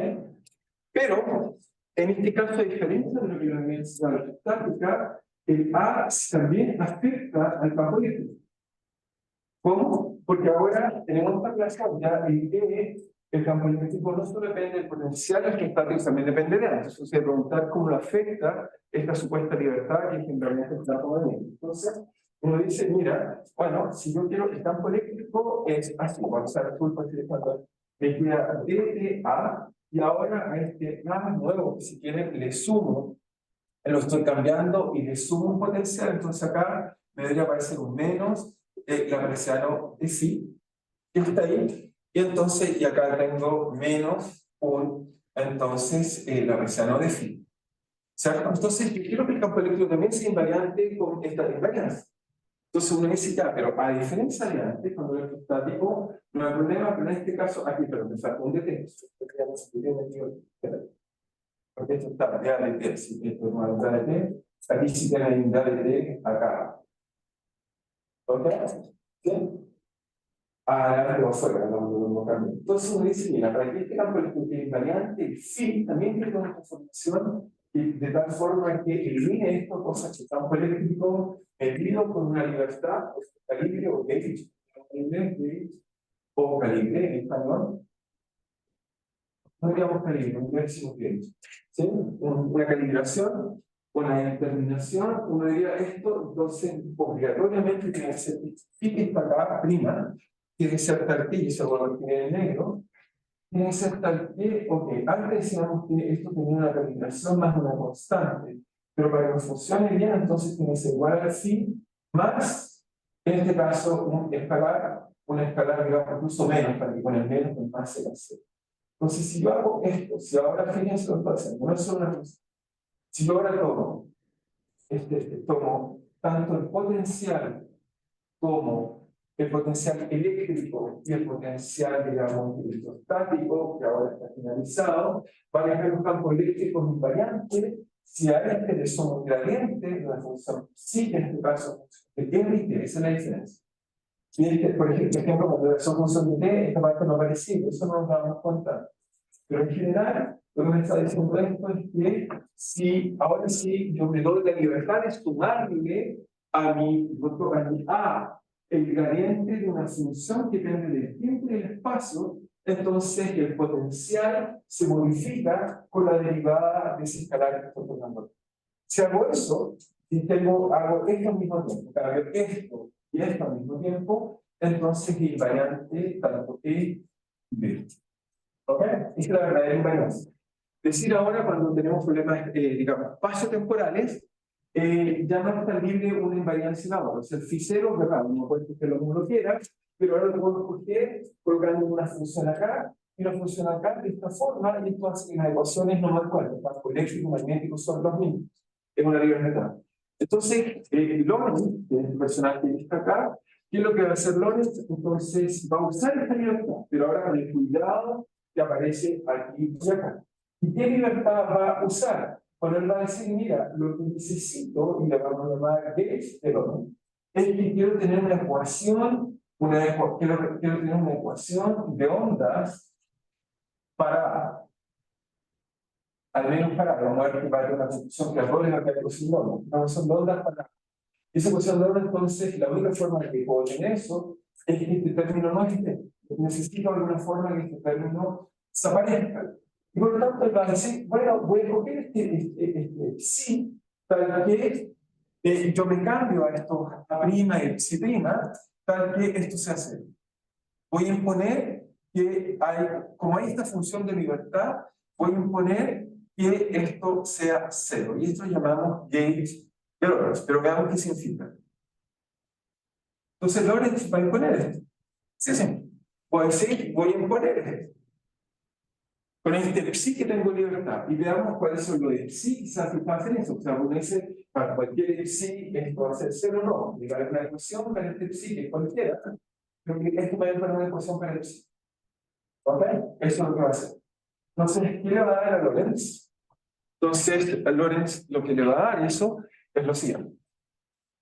Pero, en este caso, a diferencia de lo que la universidad estática, el A también afecta al campo eléctrico. ¿Cómo? Porque ahora tenemos esta relación ya en que el campo eléctrico no solo depende del potencial electrostático, también depende de A. Entonces, se preguntar cómo lo afecta esta supuesta libertad que generalmente está con él. Entonces, uno dice, mira, bueno, si yo quiero el campo eléctrico es así, vamos a ver culpa que cuando me queda dA, y ahora a este A nuevo, si quieren, le sumo, lo estoy cambiando y le sumo un potencial, entonces acá me debería aparecer un menos, laplaciano de phi, que está ahí, y entonces, y acá tengo menos entonces, laplaciano de phi. ¿Cierto? Entonces, yo quiero que el campo eléctrico también sea invariante con esta invarianza. Entonces uno dice, ya, pero a diferencia de antes, cuando el electrostático no hay problema, pero en este caso, aquí, pero me falta un DT. Porque esto está de ADT, si esto no es ADT, aquí sí tiene un ADT acá. ¿Ok? ¿Sí? Adelante o afuera, no cambia. Entonces uno dice, mira, para que este campo eléctrico invariante, sí, también tiene una transformación de tal forma que elimine esto, cosas que el campo eléctrico medido con una libertad, pues, calibre o gauge, o calibre en español, no digamos calibre, un máximo gauge, ¿sí? Una calibración, una determinación, uno diría esto, entonces obligatoriamente tiene que ser esta acá prima, tiene que ser tal que, y eso lo tiene en negro, tiene que ser tal que, ok, antes decíamos que esto tenía una calibración más una constante, pero para que funcione bien, entonces tiene que ser igual a phi más En este caso, una escalar, digamos, incluso menos, para que con el menos el más se va a hacer. Entonces, si yo hago esto, si ahora fíjense lo que estoy haciendo, no es solo una cosa. Si yo ahora tomo tanto el potencial como el potencial eléctrico y el potencial, digamos, electrostático, que ahora está finalizado, van a ver los campos eléctricos invariantes. Si a este le sumo un gradiente de una función psi, en este caso, de t, esa es la diferencia. Y por ejemplo, cuando son función de t, esta parte no aparece, eso no nos damos cuenta. Pero en general, lo que me está diciendo esto es que si ahora sí yo me doy la libertad de sumarle a mi A el gradiente de una función que depende del tiempo y del espacio, entonces el potencial se modifica con la derivada de ese escalar que estoy tomando. Si hago eso, si hago esto al mismo tiempo, cambio esto y esto al mismo tiempo, entonces el invariante tanto E y B. ¿Ok? Esa es la verdadera invariancia. Decir ahora, cuando tenemos problemas, digamos, espaciotemporales, ya no está libre una invariancia en la otra. O sea, el phi cero, ¿verdad? Uno puede escogerlo como lo quiera, pero ahora lo puedo escoger colocando una función acá y una función acá de esta forma, y esto hace que las ecuaciones no me acuerdo. El campo eléctrico y magnético son los mismos. Es una libertad. Entonces, Lorentz, que es el personaje que está acá, ¿qué es lo que va a hacer Lorentz? Entonces, va a usar esta libertad, pero ahora con el cuidado que aparece aquí y acá. ¿Y qué libertad va a usar? Bueno, él va a decir, mira, lo que necesito, y le vamos a llamar Gauge Theorem, es que quiero tener una ecuación, quiero tener una ecuación de ondas para, al menos para, vamos a ver que va a tener una conclusión que arroje la ecuación de ondas, una ecuación de ondas para. Esa ecuación de ondas, entonces, la única forma de que puedo tener eso es que este término no esté. Necesito alguna forma que este término desaparezca. Y por lo tanto, él va a decir, bueno, voy a coger este psi, tal que yo me cambio a esto a prima y psi prima, tal que esto sea cero. Voy a imponer que como hay esta función de libertad, voy a imponer que esto sea cero. Y esto llamamos gauge de Lorentz, pero veamos qué significa. Entonces Lorentz va a imponer esto. Sí, sí. Voy a decir, voy a imponer esto. Con este psi que tengo libertad. Y veamos cuáles son los de psi que satisfacen eso. O sea, uno dice, para cualquier psi, esto va a ser cero o no. Llegar a una ecuación para este psi, que es cualquiera. Pero esto va a ser una ecuación para el psi. ¿Ok? Eso es lo que va a hacer. Entonces, ¿qué le va a dar a Lorentz? Entonces, a Lorentz lo que le va a dar eso es lo siguiente.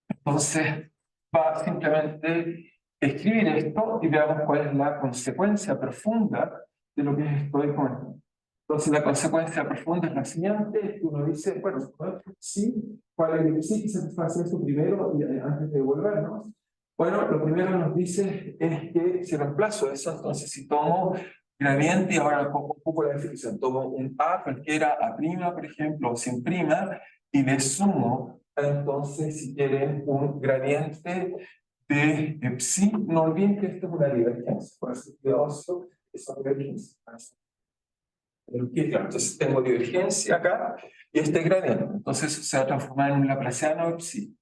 Entonces, va a simplemente escribir esto y veamos cuál es la consecuencia profunda de lo que estoy comentando. Entonces, la consecuencia profunda es la siguiente. Uno dice, bueno, sí, ¿cuál es el sí? Satisface eso primero y antes de devolvernos. Bueno, lo primero que nos dice es que si reemplazo eso, entonces si tomo gradiente, y ahora pongo un poco la definición, tomo un A cualquiera, A', por ejemplo, o sin prima, y le sumo, entonces, si quieren, un gradiente de psi, no olviden que esto es una divergencia, por eso es cuidadoso, es una divergencia. Entonces tengo divergencia acá y este gradiente, entonces se va a transformar en un laplaciano de psi.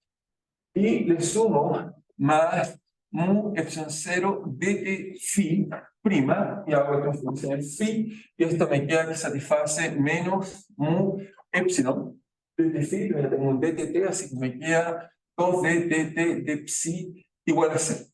Y le sumo más mu epsilon 0 dt phi prima, y hago esta función en phi, y esto me queda que satisface menos mu epsilon dt phi, pero tengo un dtt, así que me queda 2d dt de psi igual a 0.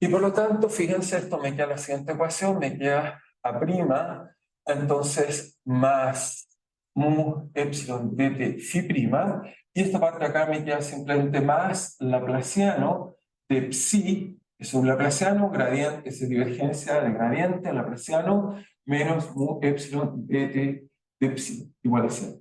Y por lo tanto, fíjense, esto me queda la siguiente ecuación, me queda a prima, entonces más mu epsilon dt phi prima, y esta parte de acá me queda simplemente más laplaciano de psi, es un laplaciano, gradiente, es divergencia de gradiente, laplaciano, menos mu epsilon dt de psi, igual a 0.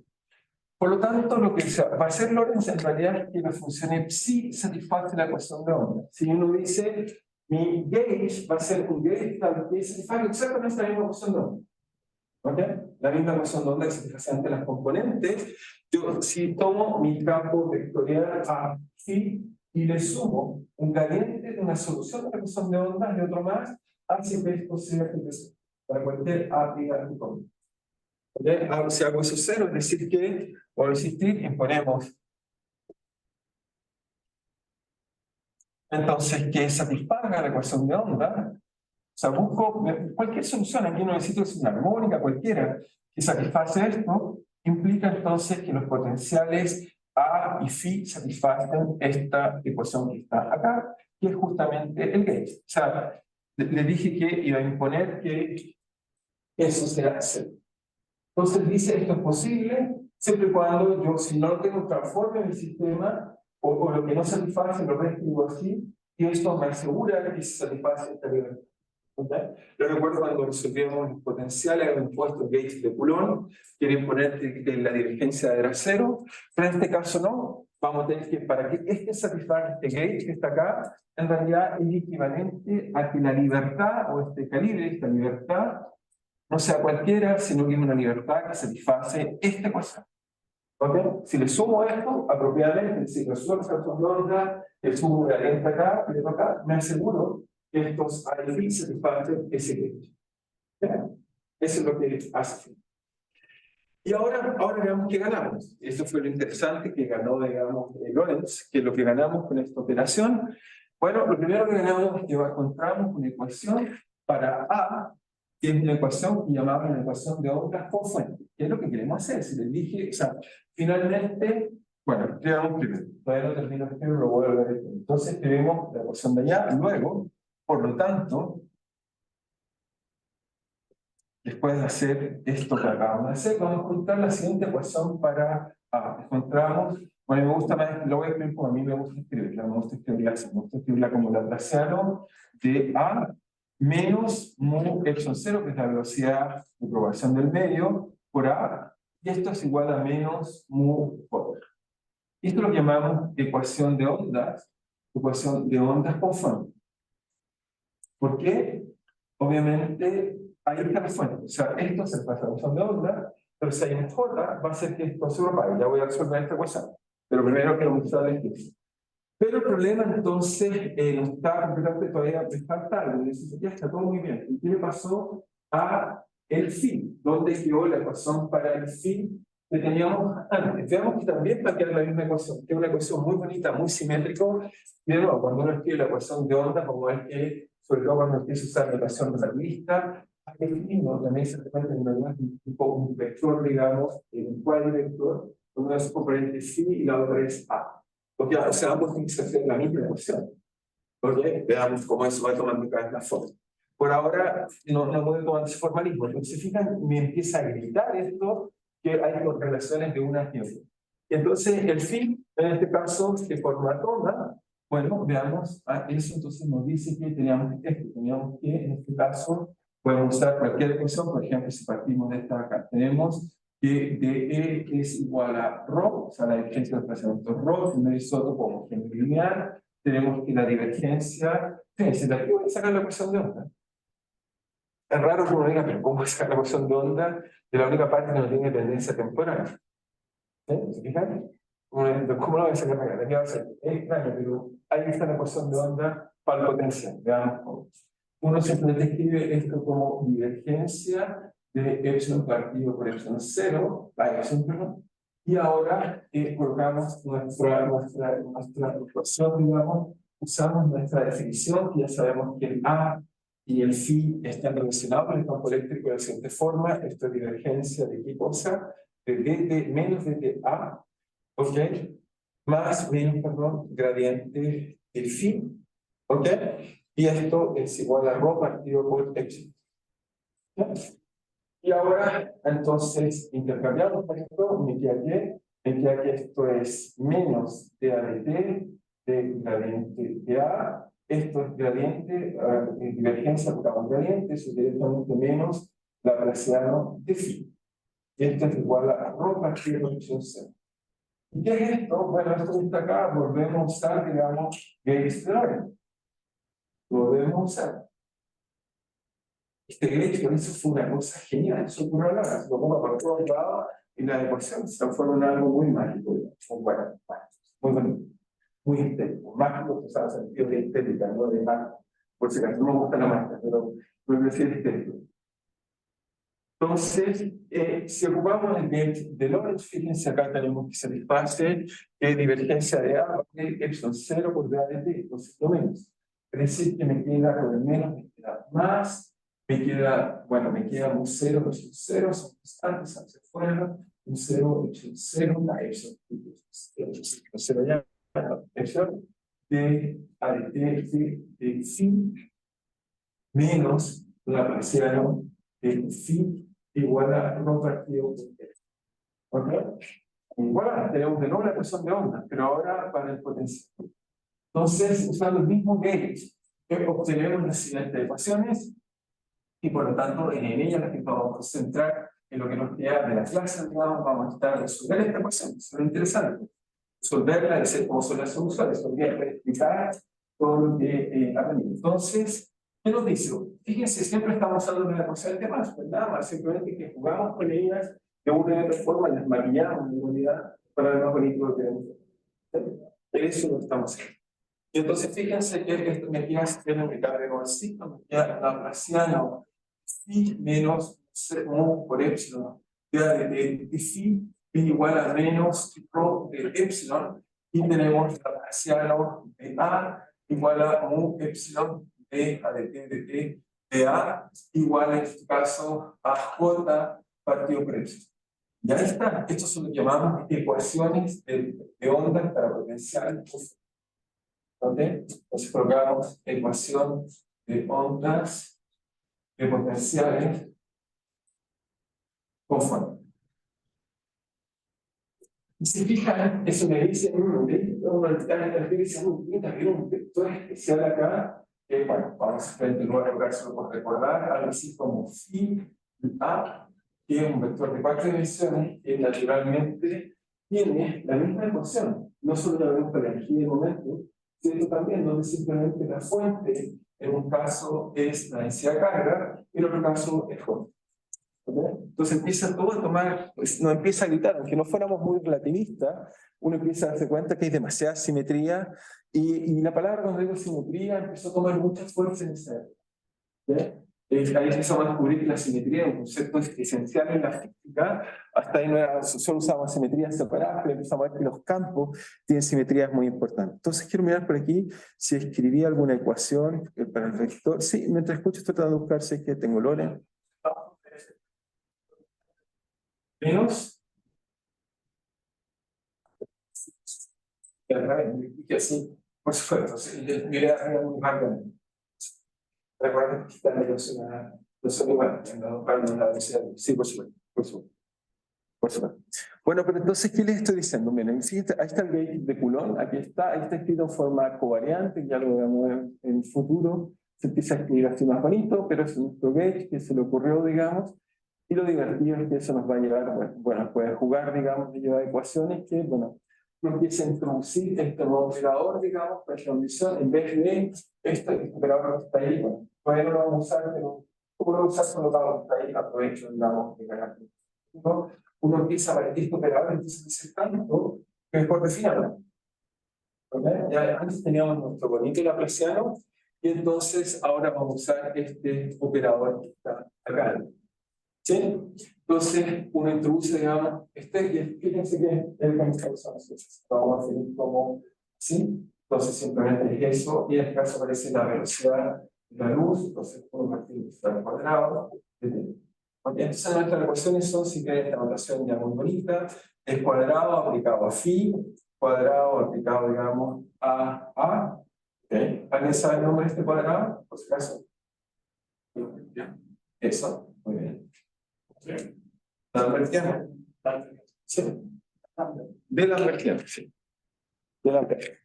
Por lo tanto, lo que va a hacer Lorentz en realidad es que la función psi satisface la ecuación de onda. Si uno dice, mi gauge va a ser un gauge que satisface exactamente la misma ecuación de onda. ¿Ok? La misma ecuación de onda que satisface ante las componentes. Yo, si tomo mi campo vectorial a phi y le sumo un gradiente de una solución de la ecuación de onda y otro más, hace que esto sea para cualquier A prima de común. Ahora, si hago eso cero, es decir que, por existir, imponemos entonces que satisfaga la ecuación de onda. O sea, busco cualquier solución, aquí no necesito que sea una armónica, cualquiera, que satisface esto, implica entonces que los potenciales A y Phi satisfacen esta ecuación que está acá, que es justamente el gauge. O sea, le dije que iba a imponer que eso sea cero. Entonces dice esto es posible siempre y cuando yo, si no tengo transforme en el sistema, o lo que no satisface lo reescribo así, y esto me asegura que se satisface esta libertad. ¿Okay? Yo recuerdo cuando resolvíamos los potenciales, habíamos puesto Gates de Coulomb, quieren poner que la divergencia era cero, pero en este caso no. Vamos a tener que, para que este satisfaga este gauge que está acá, en realidad es equivalente a que la libertad, o este calibre, esta libertad, no sea cualquiera, sino que es una libertad que satisface esta ecuación. ¿Okay? Si le sumo esto apropiadamente, si resuelvo esa ecuación de onda, le sumo un gradiente acá y acá, me aseguro que estos A y Phi satisfacen ese gauge. ¿Okay? Eso es lo que hace. Y ahora veamos qué ganamos. Esto fue lo interesante que ganó, digamos, Lorentz, que es lo que ganamos con esta operación. Bueno, lo primero que ganamos es que encontramos una ecuación para A, que es una ecuación que llamamos una ecuación de ondas con fuente, que es lo que queremos hacer. Si les dije, o sea, finalmente, bueno, escribamos primero, todavía no termino el escribir, lo voy a ver. Entonces escribimos la ecuación de allá, luego, por lo tanto, después de hacer esto que acabamos de hacer, vamos a encontrar la siguiente ecuación para A. Encontramos, bueno, me gusta más, lo voy a escribir como a mí me gusta escribirla, me gusta escribirla así, me gusta escribirla como Laplaciano de A menos mu epsilon 0, que es la velocidad de propagación del medio, por A, y esto es igual a menos mu por. Esto lo llamamos ecuación de ondas con fuente. ¿Por qué? Obviamente, ahí está la fuente. O sea, esto se pasa a la ecuación de onda, pero si hay un J, va a ser que esto se propague. Ya voy a resolver esta ecuación. Pero primero quiero mostrarles que es. Pero el problema entonces no está completamente todavía, me falta algo. Ya está todo muy bien. ¿Y qué le pasó a el fin? ¿Dónde quedó la ecuación para el fin que teníamos antes? Veamos que también va a quedar la misma ecuación, que es una ecuación muy bonita, muy simétrico. Y de nuevo, cuando uno escribe la ecuación de onda, como es que, sobre todo cuando empieza a usar la ecuación relativista, hay definimos también se trata de un vector, digamos, un cuadrivector, uno es componente phi y la otra es a. Porque, o sea, ambos tienen que hacer la misma ecuación. ¿Okay? Veamos cómo eso va tomando cada vez más forma. Por ahora no puedo tomar ese formalismo. Entonces, se fijan, me empieza a gritar esto, que hay correlaciones de una y otra. Entonces, el fin, en este caso, de forma toma, bueno, veamos, eso entonces nos dice que teníamos que, en este caso, podemos usar cualquier ecuación, por ejemplo, si partimos de esta acá, tenemos que de E es igual a ρ, o sea, la diferencia de desplazamiento ρ, en el isótopo homogéneo lineal, tenemos que la divergencia, fíjense, de aquí voy a sacar la ecuación de onda. Es raro que uno diga, pero ¿cómo voy a sacar la ecuación de onda de la única parte que no tiene tendencia temporal? ¿Se fijan? ¿Cómo lo voy a sacar acá? Aquí va a ser extraño, pero ahí está la ecuación de onda para el potencial. Veamos cómo. Uno simplemente escribe esto como divergencia de epsilon partido por epsilon 0, perdón, y ahora colocamos nuestra ecuación, digamos, usamos nuestra definición, que ya sabemos que el A y el Phi están relacionados con el campo eléctrico de la siguiente forma. Esto es divergencia de qué cosa, de dt menos dta, ¿ok? Más menos, perdón, gradiente del Phi, ¿ok? Y esto es igual a ρ partido por epsilon. Y ahora, entonces, intercambiamos esto, me queda que esto es menos dA de t de gradiente de A. Esto es gradiente, divergencia por gradiente, eso es directamente menos Laplaciano de phi. Y esto es igual a ρ partido por epsilon 0. ¿Y qué es esto? Bueno, esto está acá, volvemos a usar, digamos, Gates de Lorentz. Lo volvemos a usar. Este hecho, eso fue una cosa genial, eso ocurrió ahora, se lo pongo por todos lados y la ecuación se transforma en algo muy mágico, bueno, muy bonito, muy estético, mágico, o sea, en el sentido de estética, no de mágico, por si acaso no me gusta la mágica, pero voy a decir estético. Entonces, si ocupamos el gauge de Lorentz, fíjense acá tenemos que satisface divergencia de A de epsilon 0 por D de T, entonces lo menos. Es decir, que me queda con el menos, me queda más, me queda, bueno, me queda un 0, epsilon 0, son constantes hacia afuera, un 0, epsilon 0, una epsilon 0 ya, epsilon de A de T de phi menos la parcial de phi igual a rho partido por T. ¿Ok? Igual tenemos de nuevo la ecuación de onda, pero ahora para el potencial. Entonces, usando el mismo gauge, obtenemos las siguientes ecuaciones y por lo tanto en ellas las que vamos a concentrar en lo que nos queda de la clase, digamos, vamos a estar resolver esta ecuación. Eso es interesante. Resolverla, decir cómo son las soluciones, podría explicar todo lo que aprendimos. Entonces, ¿qué nos dice? Fíjense, siempre estamos usando la ecuación de más, ¿verdad? Más simplemente que jugamos con ellas de una u otra forma, las maquillamos en realidad para ver más bonito lo que tenemos. Eso lo estamos haciendo. Y entonces fíjense que esto me queda siendo mi cargo al signo, me queda laplaciano phi menos mu por epsilon de phi igual a menos rho de epsilon y tenemos laplaciano de A igual a mu epsilon de A de T de T de A igual en este caso a J partido por epsilon. Ya está, estos son lo que llamamos ecuaciones de ondas para potencial. ¿Ok? Entonces colocamos ecuación de ondas de potenciales conforme. Y si fijan, eso me dice, un vector especial acá, que bueno, vamos a lugar solo por recordar, algo así como phi A, que es un vector de 4 dimensiones, que naturalmente tiene la misma ecuación, no solo la misma energía de momento, sino también donde simplemente la fuente, en un caso es la densidad carga, y en otro caso es J. Entonces empieza todo a tomar, pues, no empieza a gritar, aunque no fuéramos muy relativistas, uno empieza a darse cuenta que hay demasiada simetría, y la palabra cuando digo simetría empezó a tomar mucha fuerza en esa época. Ahí empezamos a descubrir que la simetría es un concepto esencial en la física. Hasta ahí no era, solo usábamos simetrías separadas, pero empezamos a ver que los campos tienen simetrías muy importantes. Entonces quiero mirar por aquí si escribí alguna ecuación para el vector. Sí, mientras escucho estoy tratando de buscar si es que tengo Lorentz. Menos que así, por supuesto, yo le haría muy rápido. Recuerden que está no son iguales, no para la velocidad. Sí, por supuesto, por supuesto. Por supuesto. Bueno, pero entonces, ¿qué les estoy diciendo? Miren, fíjense, ahí está el gauge de Coulomb, aquí está, ahí está escrito en forma covariante, ya lo veremos en el futuro, se empieza a escribir así más bonito, pero es nuestro gauge que se le ocurrió, digamos, y lo divertido es que eso nos va a llevar, bueno, puede jugar, digamos, y llevar ecuaciones que, bueno, uno empieza a introducir este nuevo operador, digamos, para esta condición, en vez de este operador que está ahí, bueno, todavía no lo vamos a usar, pero como lo usar colocado está ahí, aprovecho, digamos, de ganar. Uno empieza a partir de este operador, empieza a hacer tanto que mejor definirlo. Ya antes teníamos nuestro bonito laplaciano, y entonces ahora vamos a usar este operador que está acá. ¿Sí? Entonces, uno introduce, digamos, y fíjense que es el que está usando. Vamos a hacer como así. Entonces, simplemente es eso, y en este caso aparece la velocidad de la luz, entonces uno partir al cuadrado. Entonces, nuestras ecuaciones son, si quieren, esta notación ya muy bonita, el cuadrado aplicado a phi, cuadrado aplicado, digamos, a A. ¿Okay? ¿Alguien sabe el nombre de este cuadrado? Por si acaso. Eso, muy bien. Lambertiano. Sí. De Lambertiano, sí. De Lambertiano.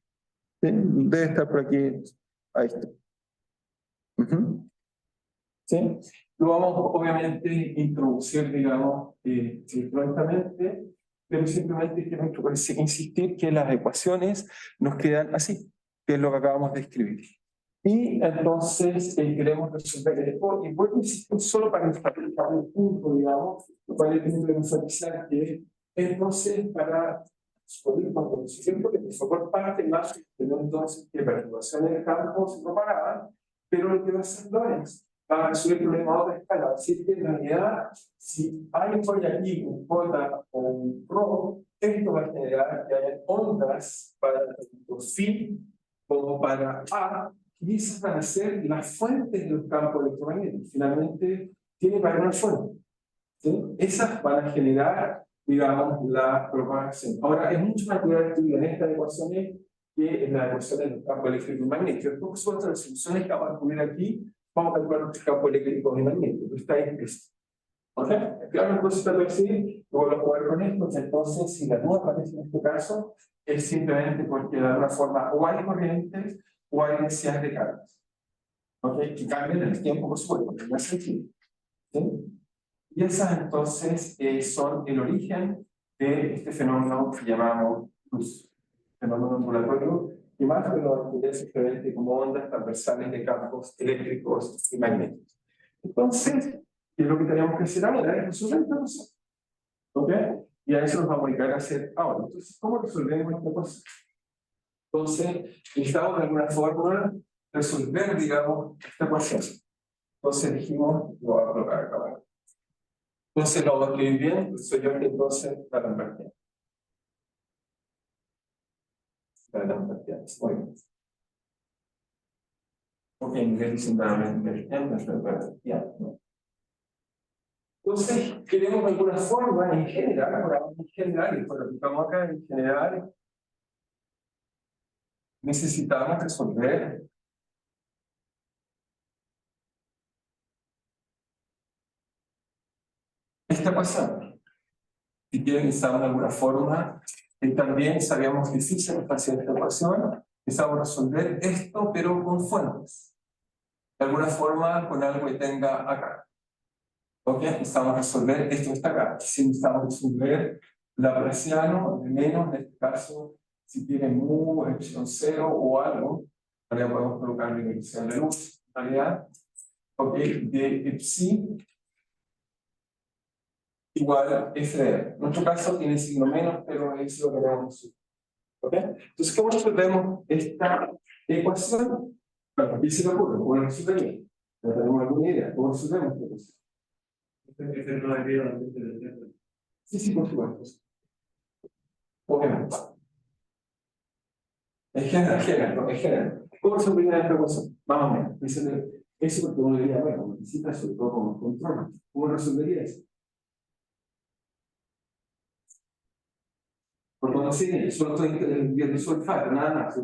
Sí, debe estar por aquí. Ahí está. ¿Sí? Lo vamos obviamente a introducir, digamos, prontamente, pero simplemente quiero insistir que las ecuaciones nos quedan así, que es lo que acabamos de escribir. Y entonces queremos resolver esto, y vuelvo a insistir solo para enfatizar un punto, digamos, lo cual tengo que enfatizar que entonces para resolver cuando siento que por parte más, pero entonces que perturbaciones de campo se propagaban, pero lo que va a hacer Lorentz a resolver el problema a otra escala. Así que en realidad, si hay aquí un J o un ρ, esto va a generar que haya ondas para tanto phi como para A, y esas van a ser las fuentes de los campos electromagnéticos. Finalmente, tiene que haber una fuente. ¿Sí? Esas van a generar, digamos, la propagación. Ahora, es mucho más natural estudiar en estas ecuaciones que en las ecuaciones del campo eléctrico y magnético. Por supuesto, las soluciones que vamos a poner aquí, vamos a calcular los campos eléctricos y magnéticos. Está ahí expreso. ¿Ok? Claro, entonces está decir, luego lo jugar con esto, entonces, si la duda aparece en este caso, es simplemente porque de alguna forma o hay corrientes o hay densidades de cargas. ¿Ok? Que cambian en el tiempo, por supuesto, no es sentido. ¿Sí? Y esas entonces son el origen de este fenómeno que llamamos luz, fenómeno ondulatorio, y más que lo estudié simplemente como ondas transversales de campos eléctricos y magnéticos. Entonces, ¿qué es lo que tenemos que hacer ahora? Es resolver esta cosa. ¿Ok? Y a eso nos vamos a dedicar a hacer ahora. Entonces, ¿cómo resolvemos esta cosa? Entonces, necesitamos de alguna forma resolver, digamos, esta ecuación. Entonces dijimos, lo voy a colocar acá abajo. Entonces lo escribí bien, soy yo que entonces la Lambertiana. La Lambertiana, muy bien. Ok, nivel dicen la Lambertiana. Entonces, queremos de alguna forma, en general, y por lo que estamos acá, en general, necesitamos resolver esta ecuación. Si quieren, necesitamos de alguna forma, también sabíamos que sí se nos hacía esta ecuación, necesitamos resolver esto, pero con fuentes. De alguna forma, con algo que tenga acá. ¿Ok? Necesitamos resolver esto que está acá. Si necesitamos resolver Laplaciano, de menos, en este caso, si tiene mu, epsilon 0 o algo, todavía podemos colocar la dirección de luz, en realidad. ¿Ok? De epsi igual f de r. En nuestro caso tiene signo menos, pero es lo que tenemos. ¿Ok? Entonces, ¿cómo resolvemos esta ecuación? Bueno, aquí se me ocurre, ¿cómo lo resolvería? No tenemos alguna idea. ¿Cómo resolvemos esta ecuación? Sí, sí, por supuesto. Obviamente. Es general. ¿Cómo se opina esta ecuación? Más o menos. Eso porque uno diría, bueno, necesita sobre todo como control. ¿Cómo resolvería eso? Porque no sé, solo estoy viendo sulfato, nada más.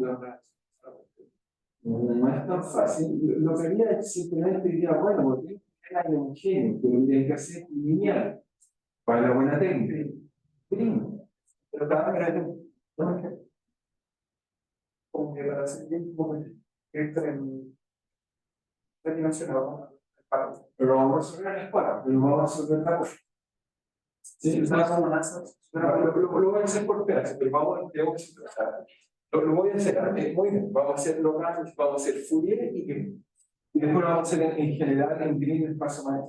No es tan fácil. Lo que haría es simplemente diría, bueno, porque es homogéneo, que lo que hacer es lineal. Para la buena técnica. Primo. Pero cada vez no como que para hacer bien, como que tridimensional. Pero vamos a resolver la escuela, pero vamos a resolver la cosa. Sí, lo voy a hacer por pedazos, pero tengo que expresar. Lo voy a hacer, muy bien, vamos a hacer locales, vamos a hacer Fourier y Green. Y después lo vamos a hacer en general en Green el paso más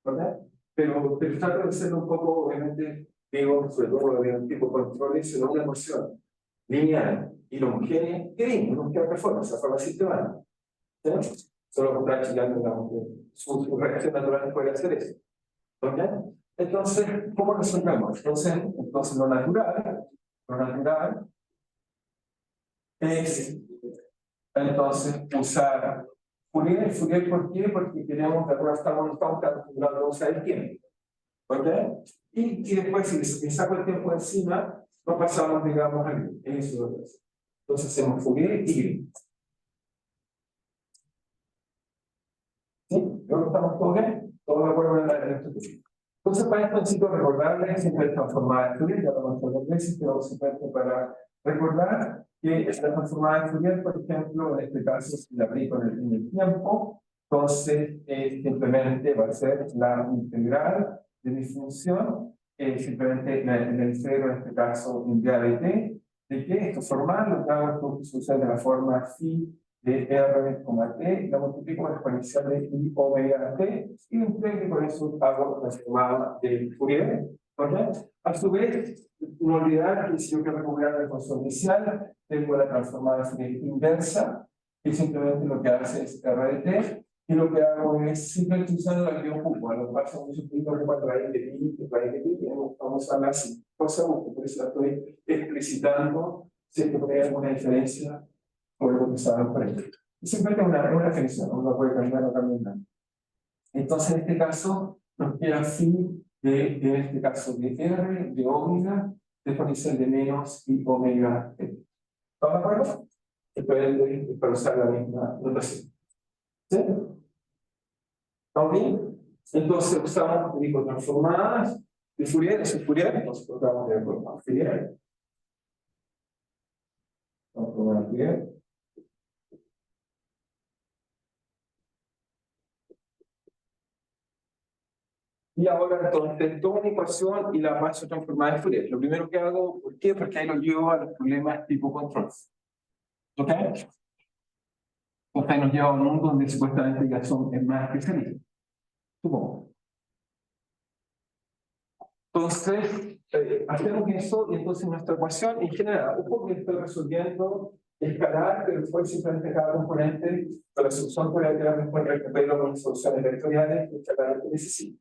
¿verdad? Pero trato de hacerlo un poco, obviamente, digo, sobre todo de un tipo de control, sino una ecuación lineal y homogénea, Green, no quiero forma, esa forma sistemática. ¿Sí? Solo comprar chilando, digamos, su reacción natural puede hacer eso. ¿Ok? Entonces, ¿cómo resolvemos? Entonces lo natural es entonces usar Fourier, ¿por qué? Porque queremos, de alguna forma, estamos calculando la usar el tiempo. ¿Ok? Y después, si saco el tiempo encima, lo pasamos, digamos, a Green. Eso es lo que hace. Entonces hacemos Fourier y Green. ¿Sí? Creo que estamos todos bien. Todos de acuerdo en la estructura. Entonces, para esto necesito recordarles siempre transformada de Fourier, ya lo hemos hecho dos veces, pero simplemente para recordar que esta transformada de Fourier, por ejemplo, en este caso, si la aplico en el tiempo, entonces simplemente va a ser la integral de mi función, simplemente la integro en este caso en día de t, de que esto formal lo que hago es usar de la forma phi de R, T, la multiplico por exponencial de I omega T, y integro con eso hago la formada de Fourier. ¿Okay? A su vez, no olvidar que si yo quiero recuperar la ecuación inicial, tengo la transformada de Fourier inversa, que simplemente lo que hace es R de T, y lo que hago es simplemente usando la que yo ocupo. A lo que pasa mucho tiempo ocupa raíz de pi, y vamos a usarla así. Cosa útil, por eso la estoy explicitando si es que puede haber alguna diferencia por lo que usaban por ahí. Simplemente una definición, no la puede cambiar o cambiar nada. Entonces, en este caso, nos queda así, en este caso de R, de omega, de exponencial de menos y omega t. ¿Estamos de acuerdo? Esto para usar la misma notación. ¿Sí? ¿Estamos bien? Entonces usamos tipo transformadas de Fourier, eso es Fourier, entonces tratamos de formar Fourier. Transformadas de Fourier. Y ahora entonces tomo una ecuación y la paso transformada de Fourier. Lo primero que hago, ¿por qué? Porque ahí lo llevo a los problemas tipo control. ¿Ok? Entonces nos lleva a un mundo donde supuestamente ya son más especialistas. Supongo. Entonces, hacemos eso y entonces nuestra ecuación en general, un poco que estoy resolviendo escalar, pero después simplemente cada componente, con la solución puede quedar después recupero con soluciones vectoriales que escalar que necesito.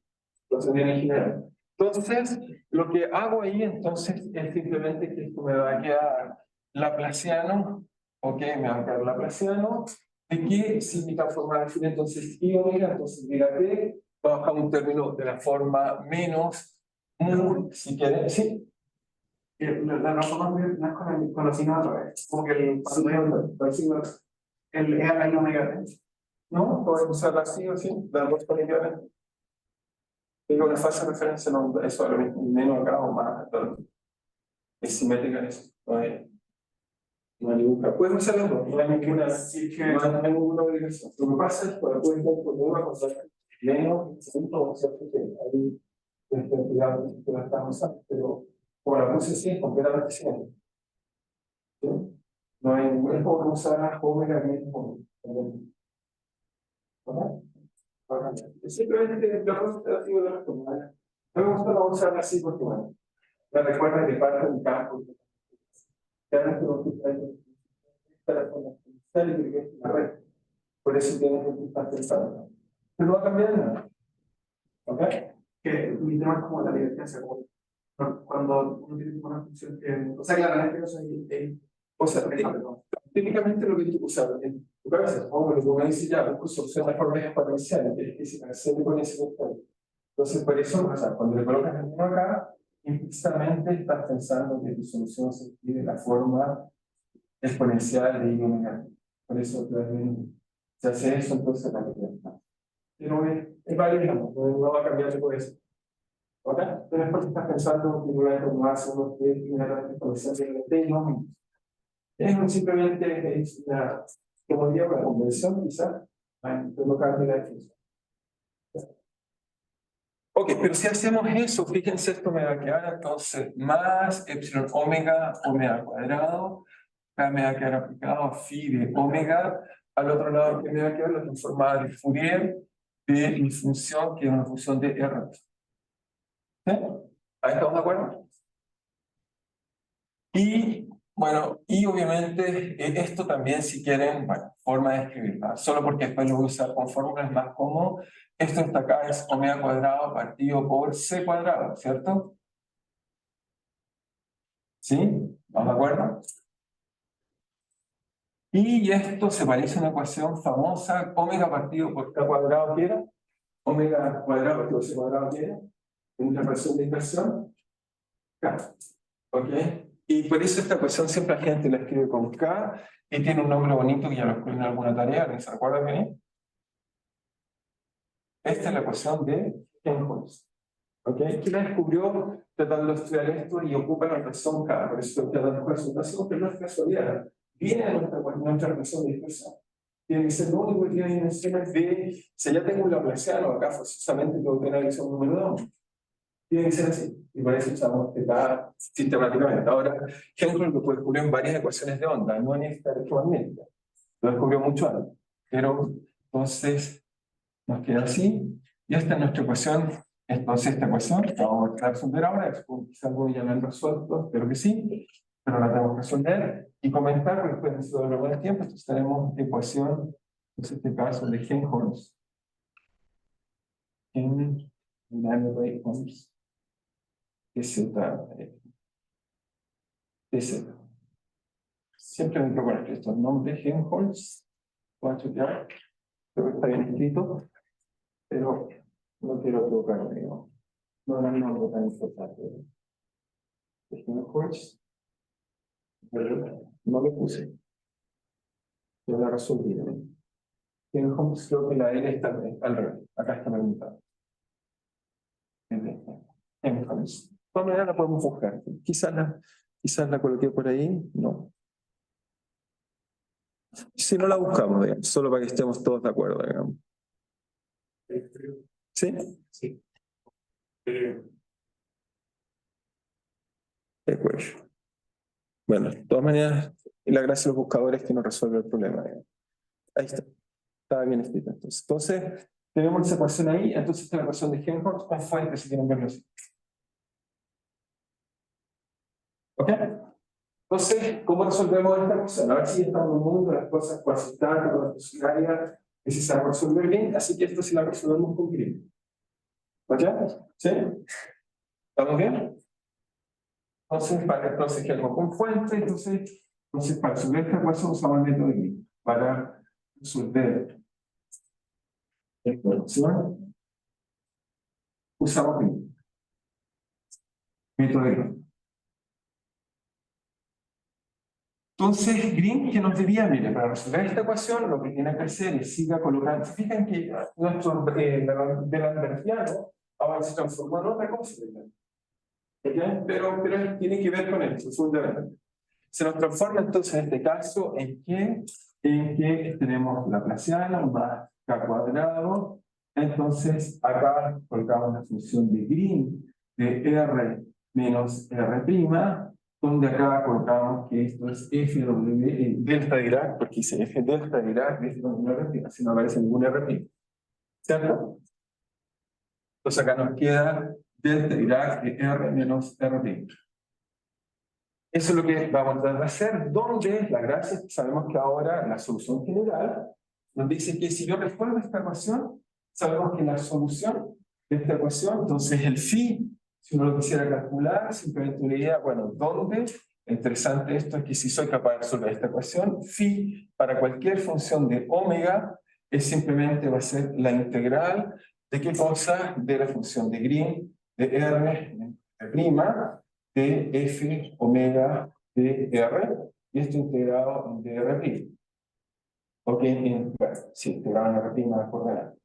Entonces, bien en general. Entonces, lo que hago ahí entonces es simplemente que esto me va a quedar laplaciano, ok, me va a quedar laplaciano, ¿de qué significa forma de entonces I omega, entonces diga T, vamos a un término de la forma menos si quieren, sí. La razón no es con los signos otra vez. Como que el signo el es a la omega. No, puedes usar así o así, dar dos positivamente. Digo, una fase de referencia, no, eso lo mismo, menos acá o más, entonces, es simétrica en eso. No hay ningún. Puedes usar las dos, no hay ninguna obligación. Lo que pasa es que puedes dar por una cosa menos, punto, ¿cierto? Que hay cuidado que la estamos usando, pero como la puse así, es completamente simétrica. ¿Sí? No hay ningún. Es como usar omega mismo. ¿Verdad? Simplemente la cosa te digo de la forma. No me gusta usarla así porque, bueno, me recuerda que parte del campo. Realmente no está la forma que es la red. Por eso tienes que estar pensando. Pero no va a cambiar nada. ¿Ok? Que mi tema es como la divergencia. Cuando uno tiene una función que. O sea, claramente no soy. O sea, típicamente lo que tú usas en tu cabeza, como me dice ya, busco solución de forma exponencial, que se hace con ese vector. Entonces, por eso, o sea, cuando le colocas el 1 acá, implícitamente estás pensando que tu solución se escribe en la forma exponencial de I omega. Por eso también se hace eso, entonces la realidad. Pero es válido, no va a cambiar por eso. ¿Ok? Pero es porque estás pensando que voy a tomar uno que es una exponencial de T y no. Es simplemente es una, como diría, una convención, quizá, colocar de la definición. Ok, pero si hacemos eso, fíjense, esto me va a quedar entonces más epsilon omega cuadrado, acá me va a quedar aplicado a phi de omega, al otro lado que me va a quedar la transformada de Fourier de mi función, que es una función de R. ¿Sí? ¿Ahí estamos de acuerdo? Y bueno, y obviamente esto también si quieren, bueno, forma de escribirla, solo porque después lo voy a usar con fórmulas más cómodo. Esto está acá es omega cuadrado partido por c cuadrado, ¿cierto? ¿Sí? ¿Estamos de acuerdo? Y esto se parece a una ecuación famosa, omega partido por k cuadrado, ¿qué era? Omega cuadrado partido por c cuadrado, ¿qué era? Una ecuación de inversión, k. ¿Ok? Y por eso esta ecuación siempre la gente la escribe con K y tiene un nombre bonito que ya lo escribí en alguna tarea, ¿no se acuerdan bien? Esta es la ecuación de Helmholtz. ¿Ok? ¿Quién la descubrió tratando de estudiar esto y ocupa la notación K? Por eso estoy dando presentación, pero no es casualidad. Viene de nuestra relación de dispersión. Tiene que ser lo único que tiene dimensiones de, si ya tengo un laplaciano, acá forzosamente tengo que tener la visión número 2. Tiene que ser así, y por eso usamos θ sistemáticamente. Ahora, Helmholtz lo descubrió en varias ecuaciones de onda, no en esta electromagnética. Lo descubrió mucho antes. Pero, entonces, nos queda así, y esta es nuestra ecuación. Entonces, esta ecuación la vamos a resolver ahora, es quizás algunos ya la han resuelto, espero que sí, pero la tenemos que resolver y comentar, porque después de todo el tiempo, entonces tenemos ecuación Entonces, este caso de Helmholtz, en Helmholtz, TZ. Siempre me propongo esto, el nombre Helmholtz, voy a chequear, creo que está bien escrito, pero no quiero equivocarme, ¿no? No era un nombre tan importante. Helmholtz, pero no lo puse, yo la resolví. Helmholtz, creo que la L está al revés, acá está preguntado. Helmholtz. De todas maneras la podemos buscar. Quizás la coloqué por ahí, no. Si no la buscamos, digamos, solo para que estemos todos de acuerdo, digamos. ¿Sí? Sí. Equation. Bueno, de todas maneras, la gracia de los buscadores es que nos resuelve el problema, digamos. Ahí está. Estaba bien escrito. Entonces, tenemos esa ecuación ahí, entonces esta es la ecuación de Helmholtz con fuente, si quieren verlo así. ¿Ok? Entonces, ¿cómo resolvemos esta ecuación? A ver si estamos en un mundo, las cosas cuasi están, las posibilidades, que si se va a resolver bien, así que esto sí la resolvemos con Green. ¿Ok? ¿Sí? ¿Estamos bien? Entonces, Helmholtz con fuente, entonces para resolver esta ecuación usamos el método de Green. Para resolver esta ecuación, usamos Green. Método de Green. Entonces, Green, ¿qué nos diría? Mire, para resolver esta ecuación, lo que tiene que hacer es siga colocando. Fíjense que nuestro D'Alembert ahora se transformó en otra cosa. ¿Okay? Pero tiene que ver con esto, fundamentalmente. Se nos transforma entonces en este caso en que tenemos laplaciano más k cuadrado. Entonces, acá colocamos la función de Green de R menos R', donde acá colocamos que esto es FW delta Dirac, porque dice F delta Dirac de R', así no aparece ningún R'. ¿Cierto? Entonces acá nos queda delta Dirac de R menos R'. Eso es lo que vamos a tratar de hacer, donde la gracia es que sabemos que ahora la solución general nos dice que si yo resuelvo esta ecuación, sabemos que la solución de esta ecuación, entonces el phi, si uno lo quisiera calcular, simplemente una idea, bueno, ¿dónde? Interesante esto es que si soy capaz de resolver esta ecuación, phi para cualquier función de omega es simplemente va a ser la integral de qué cosa, de la función de Green, de R', de f omega de R, y esto integrado en dr'. Ok, bueno, sí, integrado en R' de coordenada.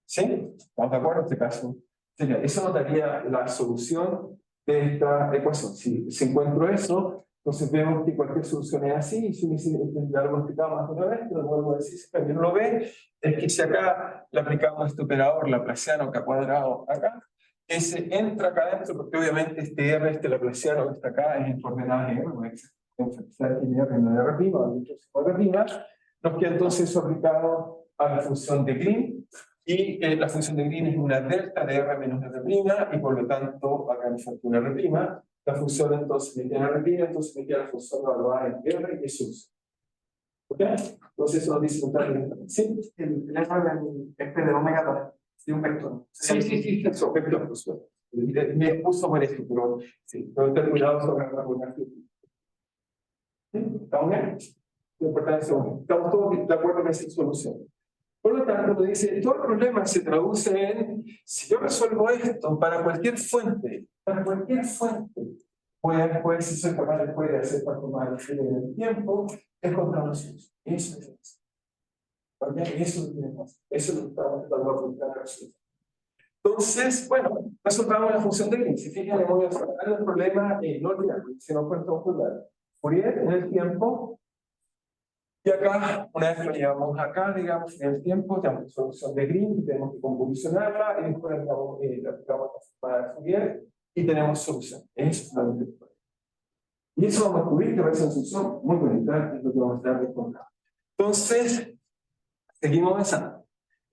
¿Sí? ¿Estamos de acuerdo en este caso? Eso nos daría la solución de esta ecuación. Si encuentro eso, entonces vemos que cualquier solución es así, y si ya lo hemos explicado más de una vez, pero vuelvo a decir, si también lo ve, es que si acá le aplicamos este operador laplaciano k cuadrado acá, ese entra acá adentro, porque obviamente este R, este laplaciano que está acá, es en coordenadas R, voy a enfatizar que R no es R', nos queda entonces eso aplicado a la función de Green, y la función de Green es una delta de R menos R', y por lo tanto acá me falta una R'. La función entonces me queda R', entonces me queda la función evaluada en R y es uso. ¿Ok? Entonces eso nos dice un ¿sí? El R de omega de un vector. Sí, eso, vector, por supuesto. Me expuso por esto, pero sí, pero ten cuidado sobre la fotografía. ¿Sí? ¿Estamos bien? Lo importante es que estamos todos de acuerdo en esa solución. Por lo tanto, nos dice, todo el problema se traduce en, si yo resuelvo esto para cualquier fuente, pues si soy capaz de hacer cuanto más en el tiempo, es contra una solución. Eso es eso. ¿Okay? Eso es lo que tenemos. Eso es lo que estamos tratando de apuntar a la solución. Entonces, bueno, resolvamos la función de Green. Si fijan, hemos resuelto el problema no lineal, se nos puede calcular Fourier en el tiempo. Y acá, una vez que lo llevamos acá, digamos, en el tiempo, tenemos solución de Green, tenemos que convolucionarla, y después le aplicamos la forma de Fourier, y tenemos solución. Eso es lo que y eso vamos a descubrir que va a ser una solución muy bonita, es lo que vamos a estar descontando. Entonces, seguimos avanzando.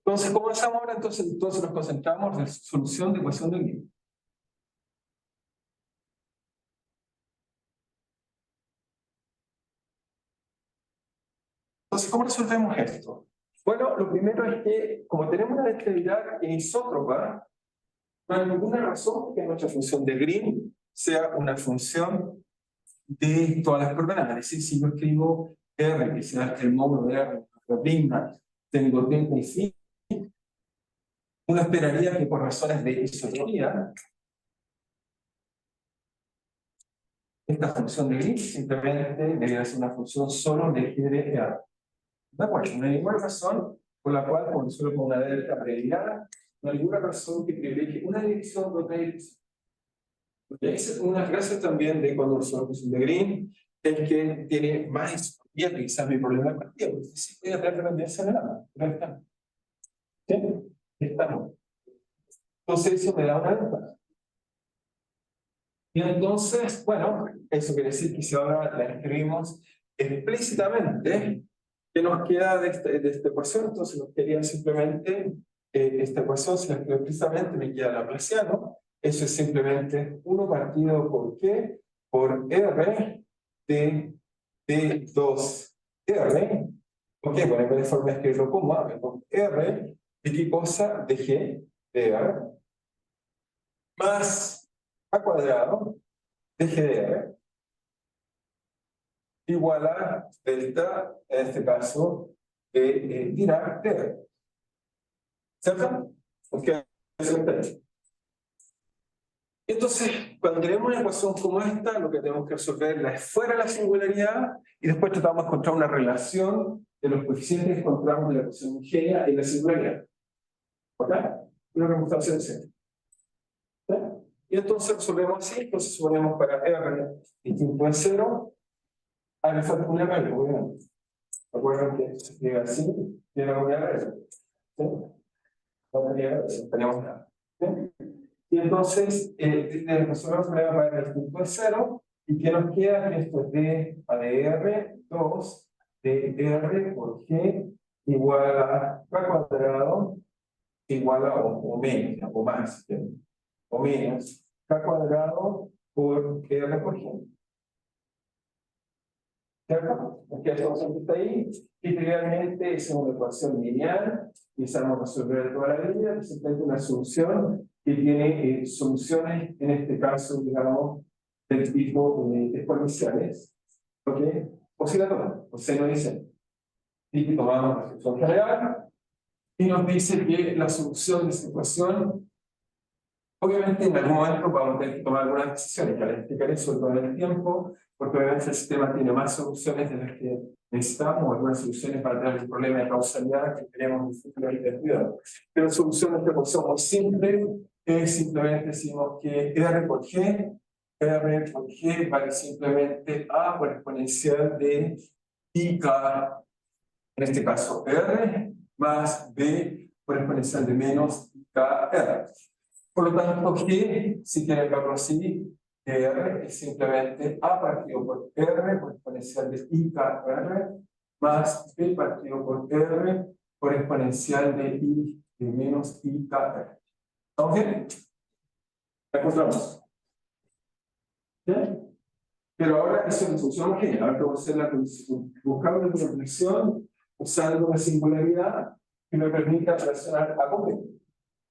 Entonces, ¿cómo avanzamos ahora? Entonces nos concentramos en la solución de ecuación de Green. Entonces, ¿cómo resolvemos esto? Bueno, lo primero es que, como tenemos una estabilidad isótropa, no hay ninguna razón que nuestra función de Green sea una función de todas las coordenadas. Es decir, si yo escribo R, que sea el módulo de R, la prima, tengo tiempo y fin, uno esperaría que por razones de isotropía, esta función de Green simplemente debería ser una función solo de G de R. ¿De acuerdo? No hay ninguna razón por la cual, por solo con una delta abreviada, no hay ninguna razón que privilegie una dirección de otra dirección. Porque esa es una clase también de cuando uso la función de Green, es que tiene más isotropía, que quizás mi problema es partida, porque sí puede traer también esa nada. ¿Sí? Estamos. Entonces eso me da una ventaja. Y entonces, bueno, eso quiere decir que si ahora la escribimos explícitamente, ¿qué nos queda de esta ecuación? Entonces nos quedaría simplemente esta ecuación, si la escribo explícitamente, me queda Laplaciano. Eso es simplemente 1 partido por qué, por R de 2R. Ok, bueno, en vez de forma de escribirlo como A, con R de qué cosa, de G de R, más A cuadrado de G de R, igual a delta, en este caso, de Dirac de R. ¿Cierto? Ok, entonces, cuando tenemos una ecuación como esta, lo que tenemos que resolverla es fuera de la singularidad y después tratamos de encontrar una relación de los coeficientes que encontramos en la ecuación homogénea y la singularidad. ¿Ok? Una demostración simple. ¿Sí? Y entonces resolvemos así, entonces suponemos para R distinto de 0, le falta un R, obviamente. Recuerden que se escribe así, tiene un R. ¿Sí? No tenemos nada. ¿Sí? Y entonces, resolvemos el problema para el punto de 0, y ¿qué nos queda? Que esto es d a dr 2 dr por g igual a k cuadrado igual a o menos, o más, ¿sí? O menos k cuadrado por r por g. ¿Cierto? Porque esta ecuación que está ahí, y realmente es una ecuación lineal, y sabemos resolver toda la vida, se encuentra una solución que tiene soluciones, en este caso, digamos, del tipo exponenciales, ¿ok? Oscilatoria, o seno y seno. Y tomamos la solución general, y nos dice que la solución de esta ecuación, obviamente en algún momento vamos a tener que tomar algunas decisiones, ya les explicaré sobre todo en el tiempo, porque obviamente el sistema tiene más soluciones de las que necesitamos, algunas soluciones para tener el problema de causalidad que queremos cuidado. Pero la solución de esta ecuación muy simple es simplemente decimos que R por G vale simplemente A por exponencial de IK, en este caso R, más B por exponencial de menos IKR. Por lo tanto, G, si quieren verlo así, R es simplemente A partido por R por exponencial de IKR más B partido por R por exponencial de I de menos IKR. ¿Estamos bien? ¿La encontramos? ¿Bien? Pero ahora es una función homogénea. Ahora tengo que hacer buscar una complexión usando una singularidad que me permita relacionar a completo.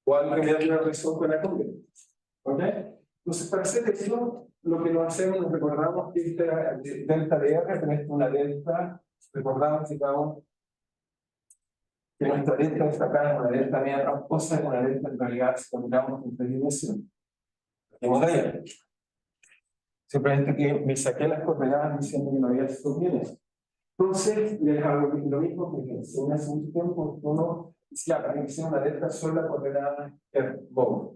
O algo que me dé una relación con la completo. ¿Ok? Entonces, para hacer eso, lo que nos hacemos, nos recordamos que esta delta de R, tenés una delta, recordamos, digamos, que nuestra delta está acá es una delta media tramposa, es una delta en realidad si combinamos en tres dimensiones. Tenemos de ayer. Simplemente que me saqué las coordenadas diciendo que no había estos bienes. Entonces, les hago lo mismo que enseñé hace mucho tiempo, uno decía, para que sea una delta sola coordenada R, BOV.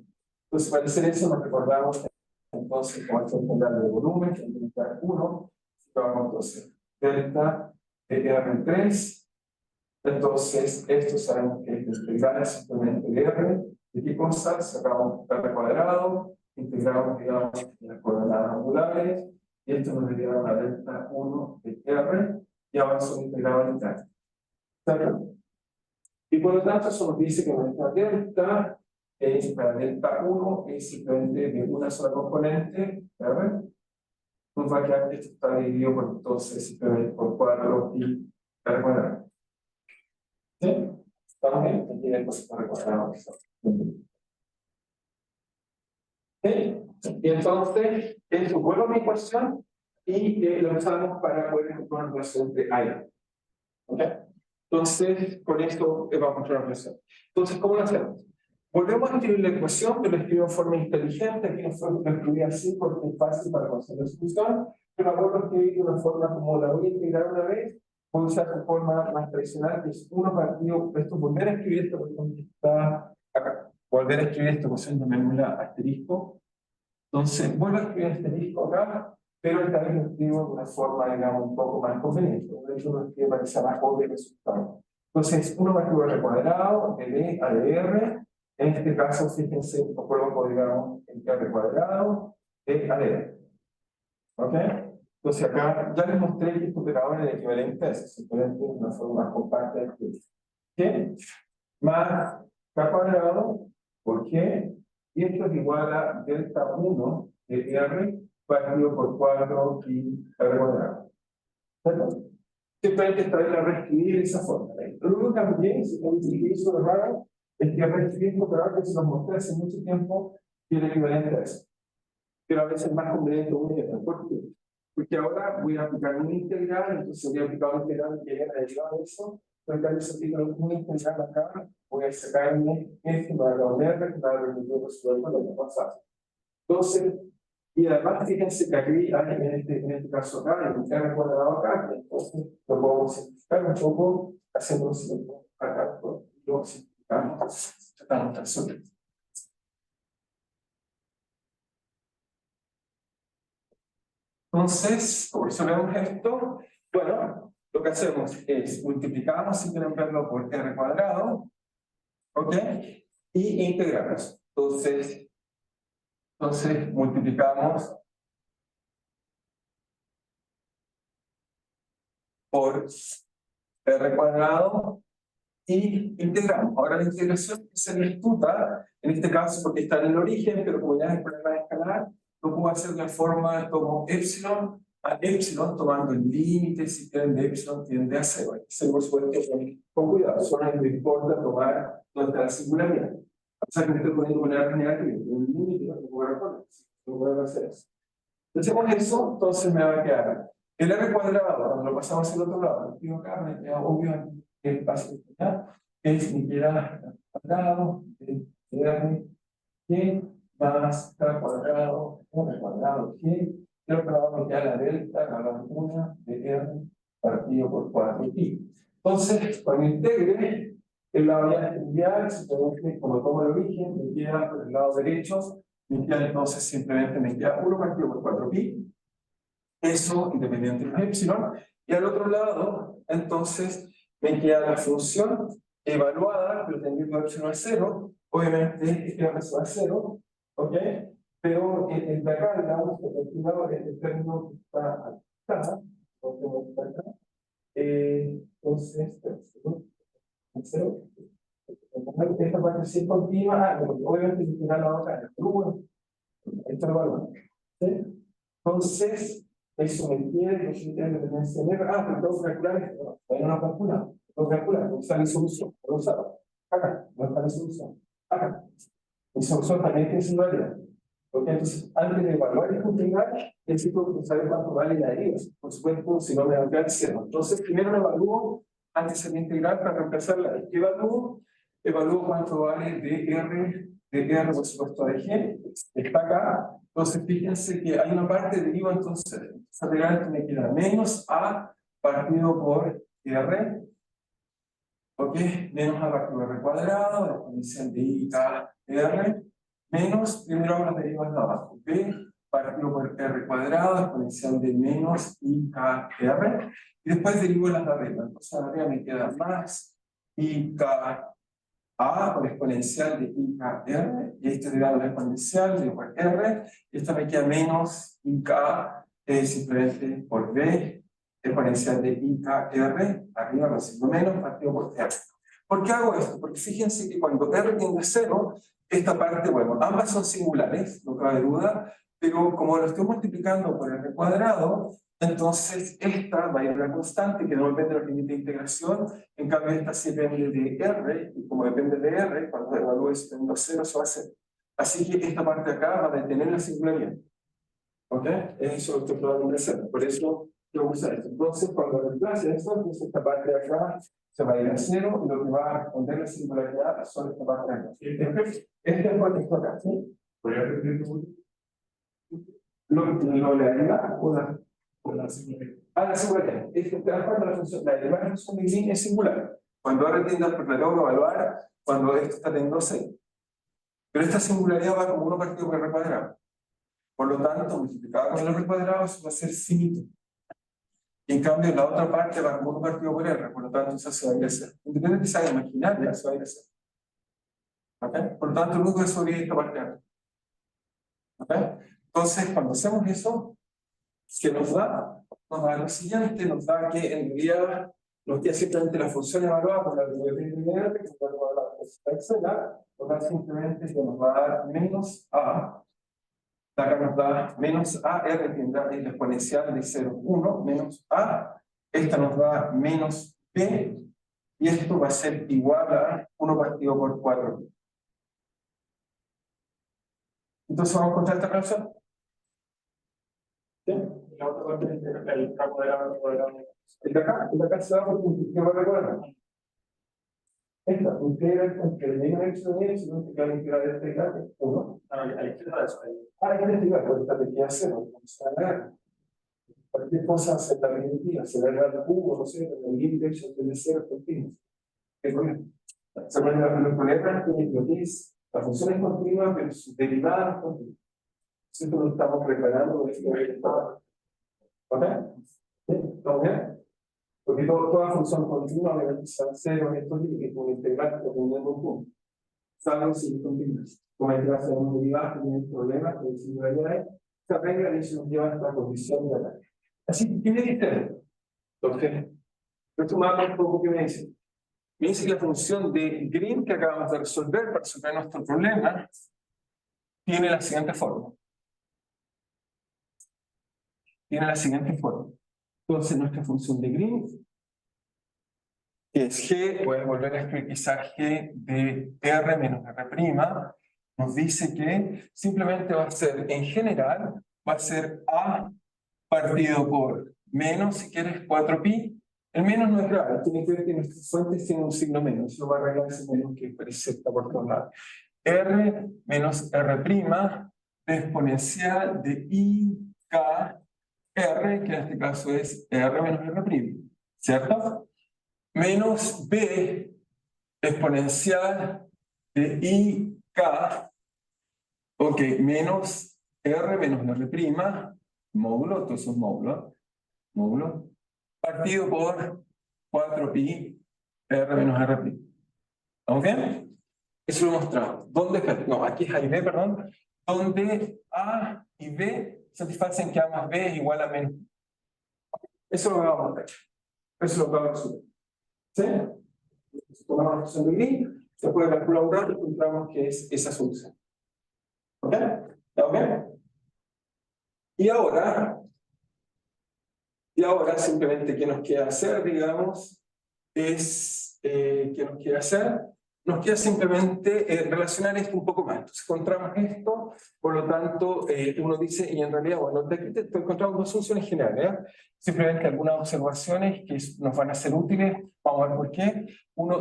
Entonces, para hacer eso, nos recordamos entonces, como esto es un grado de volumen, que tiene que dar 1, vamos entonces delta de R3, entonces esto sabemos que es integral simplemente de R, ¿de qué cosa? Sacamos R cuadrado, integramos, digamos, las coordenadas angulares, y esto nos daría una delta 1 de R, y ahora son integrados en R. ¿Está? Y por lo tanto, eso nos dice que nuestra delta es la delta 1 es simplemente de una sola componente, ¿verdad? Nos va a quedar que esto está dividido por entonces simplemente por 4 y R cuadrado. ¿Sí? ¿Estamos bien? Aquí el R cuadrado. ¿Sí? Y entonces, eso vuelvo a mi ecuación y lo usamos para poder encontrar una relación entre A y B. ¿Ok? Entonces, con esto vamos a encontrar una relación. Entonces, ¿cómo lo hacemos? Volvemos a escribir la ecuación, pero lo escribo de forma inteligente. Aquí nosotros lo escribí así porque es fácil para conocer la solución, pero ahora lo escribí de una forma como la voy a integrar una vez. Voy a usar la forma más tradicional, que es 1 partido, esto, volver a escribir esta ecuación que está acá. Volver a escribir esta ecuación, llamémosla asterisco. Entonces, vuelvo a escribir asterisco acá, pero esta vez lo escribo de una forma, digamos, un poco más conveniente. De hecho, lo escribo para que sea más obvio el resultado. Entonces, 1 partido r cuadrado, de b a de r. En este caso, fíjense, lo coloco, digamos, en r cuadrado, de a de r. ¿Ok? Entonces, acá ya les mostré que este operador es el equivalente a eso, simplemente de una forma más compacta de escribir. ¿Qué? Más k cuadrado, ¿por qué? Y esto es igual a delta 1 de r partido por 4 pi r cuadrado. ¿Cierto? Simplemente esta vez la reescribí de esa forma. Lo único que cambié, si no hizo de raro, es que reescribí esto, pero que se los mostré hace mucho tiempo y el equivalente a eso. Pero a veces es más conveniente uno y otro. ¿Por qué? Porque ahora voy a aplicar una integral, entonces voy a aplicar una integral que era derivada de eso. Pero también se aplica una integral acá, voy a sacarme este, me va a dar un r, que me va a permitir resolver lo que pasa. Entonces, y además, fíjense que aquí hay en este caso acá, en el r cuadrado acá, entonces lo podemos simplificar un poco, haciendo lo siguiente. Acá lo simplificamos, tratamos de resolver. Entonces, por eso vemos esto. Bueno, lo que hacemos es multiplicamos, si quieren verlo, por r cuadrado, ¿ok? Y integramos. Entonces multiplicamos por r cuadrado y integramos. Ahora la integración se disputa, en este caso porque está en el origen, pero como ya es el problema de escalar, lo puedo hacer de forma como epsilon a epsilon, tomando el límite, si quieren, de epsilon tiende a 0. Ese, por supuesto, con cuidado, solo me importa tomar donde está la singularidad. O sea que me estoy poniendo con R negativo, un límite, no puedo poner, no puedo hacer eso. Hacemos eso, entonces me va a quedar el r cuadrado, cuando lo pasamos al otro lado, lo digo acá, me queda obvio el paso de final, es mi queda cuadrado de r g más k cuadrado, r cuadrado g, y el otro lado me queda la delta, la 1 de r partido por 4pi. Entonces, cuando integre, el lado ya trivial, simplemente como tomo el origen, me queda por el lado derecho, me queda entonces simplemente me queda 1 partido por 4pi, eso independiente de epsilon, y al otro lado, entonces, me queda la función evaluada, pero teniendo epsilon a 0, obviamente este va a 0, ¿ok? Pero el de acá, digamos, el término que está acá, entonces, el 0, esta parte sí es continua, obviamente si tiene la otra, esto lo valoramos. ¿Sí? Entonces, eso me quiere que yo tenga que tener ese R. Pero tengo que calcular esto. No, todavía no lo calcula. Tengo que calcular, no está mi solución. Lo usaba. Acá, no está mi solución. Acá. Mi solución también tiene singularidad. Porque entonces, antes de evaluar el integral, necesito saber cuánto vale la deriva. Por supuesto, si no me va a quedar cero. Entonces, primero lo evalúo antes de la integral para reemplazar la D. Evalúo cuánto vale de R por supuesto de G. Está acá. Entonces, fíjense que hay una parte de deriva, entonces, esa integral que me queda menos A partido por R. ¿Ok? Menos A partido por R cuadrado, la exponencial de I, K, R. Menos, primero hago las derivas de abajo, b partido por r cuadrado, exponencial de menos IKR, y después derivo las de arriba. Entonces arriba me queda más IKA por exponencial de IKR, y esto derivado de la exponencial de por r, y esto me queda menos IK simplemente por b, exponencial de IKR, arriba recibo menos partido por r. ¿Por qué hago esto? Porque fíjense que cuando r tiende a 0, esta parte, bueno, ambas son singulares, no cabe duda, pero como lo estoy multiplicando por r cuadrado, entonces esta va a ir a una constante que no depende de los límites de integración, en En cambio, esta sí depende de R, y como depende de R, cuando evalúes teniendo 0, se va a hacer. Así que esta parte de acá va a detener la singularidad. ¿Ok? Eso es lo que probablemente hacer. Por eso yo voy a usar esto. Entonces, cuando reemplace esto, entonces esta parte de acá se va a ir a 0, y lo que va a responder la singularidad son esta parte de acá. Este es esto acá, ¿sí? ¿Podría repetir Lo le haría con la singularidad? a la singularidad. Es que te das cuenta de la función. La demás función de Green es singular. Cuando R tiende al logro evaluar, cuando esto está teniendo 6. Pero esta singularidad va como 1 partido por R cuadrado. Por lo tanto, multiplicada con el R cuadrado, eso va a ser finito. Y en cambio, la otra parte va como 1 partido por R, por lo tanto, eso se va a ir a hacer. Independientemente de que sea imaginaria, se va a ir a hacer. ¿Ok? Por lo tanto, luego eso viene esta parte de acá. ¿Ok? Entonces, cuando hacemos eso, ¿qué nos da? Nos da lo siguiente, nos da que en realidad nos da simplemente la función evaluada por la derivativa de R, que es la excelar, nos da simplemente que nos va a dar menos A. Acá nos da menos A, R tendrá el exponencial de 0, 1, menos A. Esta nos da menos B, y esto va a ser igual a 1 partido por 4. Entonces vamos a encontrar esta relación. ¿Sí? La otra parte es el campo de la cuadrada. El de acá se da por ¿qué va a recordar? Esta, integral entre el menos x y el y no te queda integral de este grado, 1. A la izquierda de eso. Hay que integrar, por esta te queda 0, vamos a ganar. Cualquier cosa se la primitiva, se da al cubo, no sé, el límite de x de 0 continuo. ¿Qué problema? Se pone el problema es lo que es, la función es continua, pero su derivada no es continua. Siempre lo estamos preparando de este estado. ¿Ok? ¿Sí? ¿Estamos bien? Porque toda función continua obviamente será 0 en estos límites, con integral dependiendo un punto. Salvo si es continua. Como hay que hacer un derivado, tiene problemas con singularidades, esta regla nos lleva a esta condición de ataque. Así que, ¿qué me dice? Entonces, retomamos un poco qué me dice. Me dice que la función de Green que acabamos de resolver para resolver nuestro problema tiene la siguiente forma. Entonces, nuestra función de Green, que es G, voy a volver a escribir quizás G de R menos R', nos dice que simplemente va a ser, en general, va a ser A partido por menos, si quieres, 4pi. El menos no es grave, tiene que ver que nuestras fuentes tienen un signo menos, eso va a arreglar ese menos que parece estar por todos lados. R menos R' de exponencial de I, K, R, que en este caso es R menos R', ¿cierto? Menos B exponencial de I, K, ok, menos R menos R', módulo, todo eso es módulo, partido por 4pi R menos R'. ¿Estamos bien? Eso lo he mostrado. ¿Dónde? No, aquí es A y B, perdón. Donde A y B satisfacen que A más B es igual a menos. Eso lo vamos a mostrar. Eso lo vamos a resolver. ¿Sí? Tomamos la función de Green, se puede calcular un rato y encontramos que es esa solución. ¿Ok? ¿Estamos bien? Y ahora simplemente, ¿qué nos queda hacer? Digamos, es, ¿qué nos queda hacer? Nos queda simplemente relacionar esto un poco más. Entonces, encontramos esto, por lo tanto, uno dice, y en realidad, bueno, de aquí encontramos dos funciones generales, ¿eh? Simplemente algunas observaciones que nos van a ser útiles, vamos a ver por qué.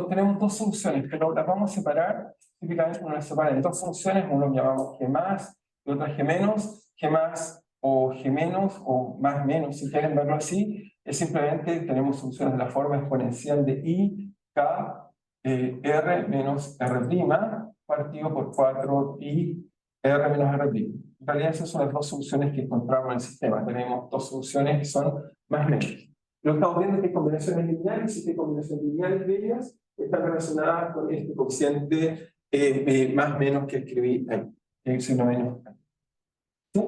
Tenemos dos soluciones, pero las vamos a separar, típicamente uno las separa en dos funciones, uno llamamos G más, y otra G menos. G más o G menos, o más menos, si quieren verlo así, es simplemente, tenemos soluciones de la forma exponencial de I, K, R menos R' partido por 4pi R menos R'. En realidad esas son las dos soluciones que encontramos en el sistema. Tenemos dos soluciones que son más menos. Lo que estamos viendo es que hay combinaciones lineales, y que hay combinaciones lineales de ellas están relacionadas con este coeficiente más menos que escribí ahí. Signo menos. ¿Sí?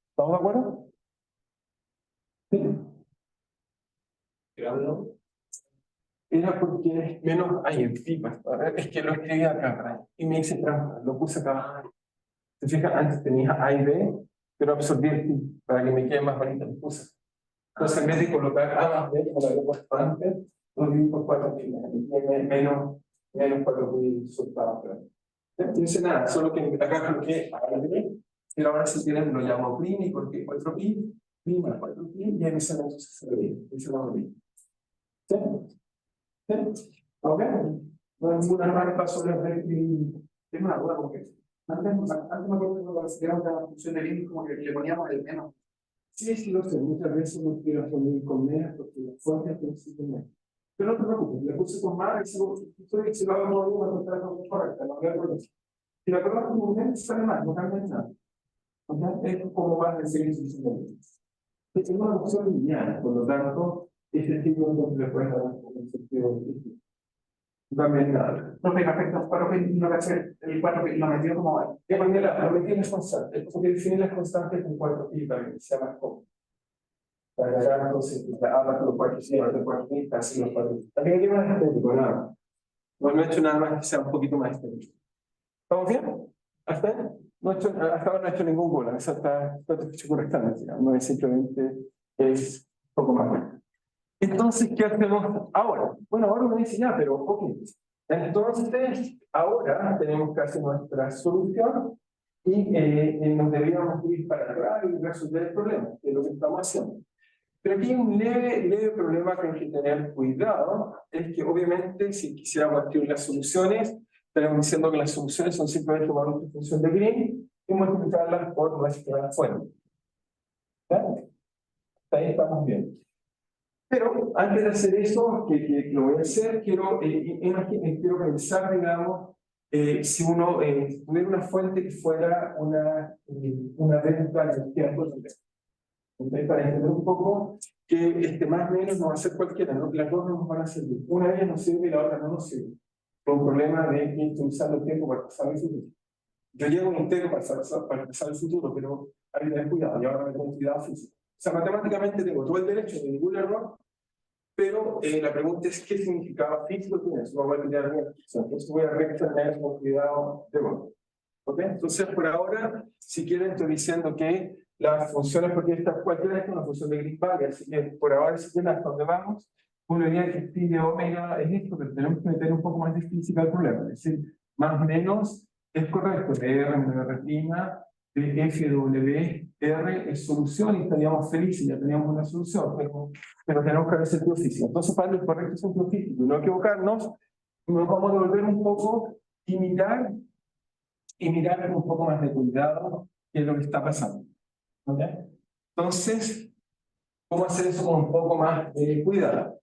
¿Estamos de acuerdo? ¿Sí? Era porque menos, ay, en pipa, es que lo escribí acá, y me hice trampa, lo puse acá. ¿Te fijas? Antes tenía A y B, pero absorbí el pi, para que me quede más bonito, lo puse. Entonces, en vez de colocar A más B, como lo había puesto antes, lo divido por 4pi, menos 4pi resultado. No dice nada, solo que acá coloqué a B, pero ahora si quieren lo llamo primi, porque 4pi, pi más 4pi, y en ese momento se ve, ese lo vi. ¿Sí? ¿Sí? ¿Ok? No hay ninguna rampa sobre el. Tengo una duda, porque antes me acuerdo cuando consideramos la función de límite como que le poníamos el menos. Sí, lo sé, muchas veces no quiero asumir con menos porque las fuentes que necesitan menos. Pero no te preocupes, le puse con más y si lo hago bien, va a encontrar la correcta, no había problema. Si la coloco con menos, sale mal, no cambia nada. O sea, es como va a decir insuficiente. Es una opción lineal, por lo tanto, este tipo de le puedes dar un sentido distinto. No cambia nada. Profe, perfecto, 4pi, no caché, el 4pi lo metió como. De manera, lo metí en las constantes, es como que definir las constantes con 4pi para que sea más cómodo. Para acá, entonces, habla con los 4pi, habla con los 4pi, así los 4pi. También hay más estético, nada. No he hecho nada más que sea un poquito más estético. ¿Estamos bien? ¿Hasta ahí? Hasta ahora no he hecho ningún gol, eso está hecho correctamente, digamos, no es simplemente, es un poco más bueno. Entonces, ¿qué hacemos ahora? Bueno, ahora uno dice ya, pero ok. Entonces, ahora tenemos que hacer nuestra solución y nos deberíamos ir para atrás y resolver el problema, que es lo que estamos haciendo. Pero aquí hay un leve problema que hay que tener cuidado, es que obviamente si quisiéramos escribir las soluciones, estaríamos diciendo que las soluciones son simplemente tomar una función de Green y multiplicarlas por nuestra fuente. ¿Ya? Hasta ahí estamos bien. Pero antes de hacer eso, que lo voy a hacer, quiero pensar, digamos, si uno tuviera una fuente que fuera una venta de tiempo. Entonces, para entender un poco que más o menos no va a ser cualquiera, ¿no? Las dos no nos van a servir. Una de ellas nos sirve y la otra no nos sirve. Por un problema de que estoy usando el tiempo para pasar el futuro. Yo llevo un entero para pasar el futuro, pero hay que tener cuidado, y ahora me tengo cuidado físico. O sea, matemáticamente tengo todo el derecho de ningún error, pero la pregunta es qué significado físico tiene eso. No voy a tirar bien. Entonces voy a reexaminar con cuidado de vuelta. ¿Ok? Entonces, por ahora, si quieren, estoy diciendo que las funciones, porque cualquiera es una función de Green-Valley, así que por ahora, si quieren, hasta donde vamos, uno diría que phi de omega es esto, pero tenemos que meter un poco más de física al problema. Es decir, más o menos es correcto, de R menos R', de F W R es solución y estaríamos felices, ya teníamos una solución, pero tenemos que ver sentido físico. Entonces, para el correcto sentido físico y no equivocarnos, nos vamos a devolver un poco y mirar con un poco más de cuidado qué es lo que está pasando. ¿Ok? Entonces, ¿cómo hacer eso con un poco más de cuidado?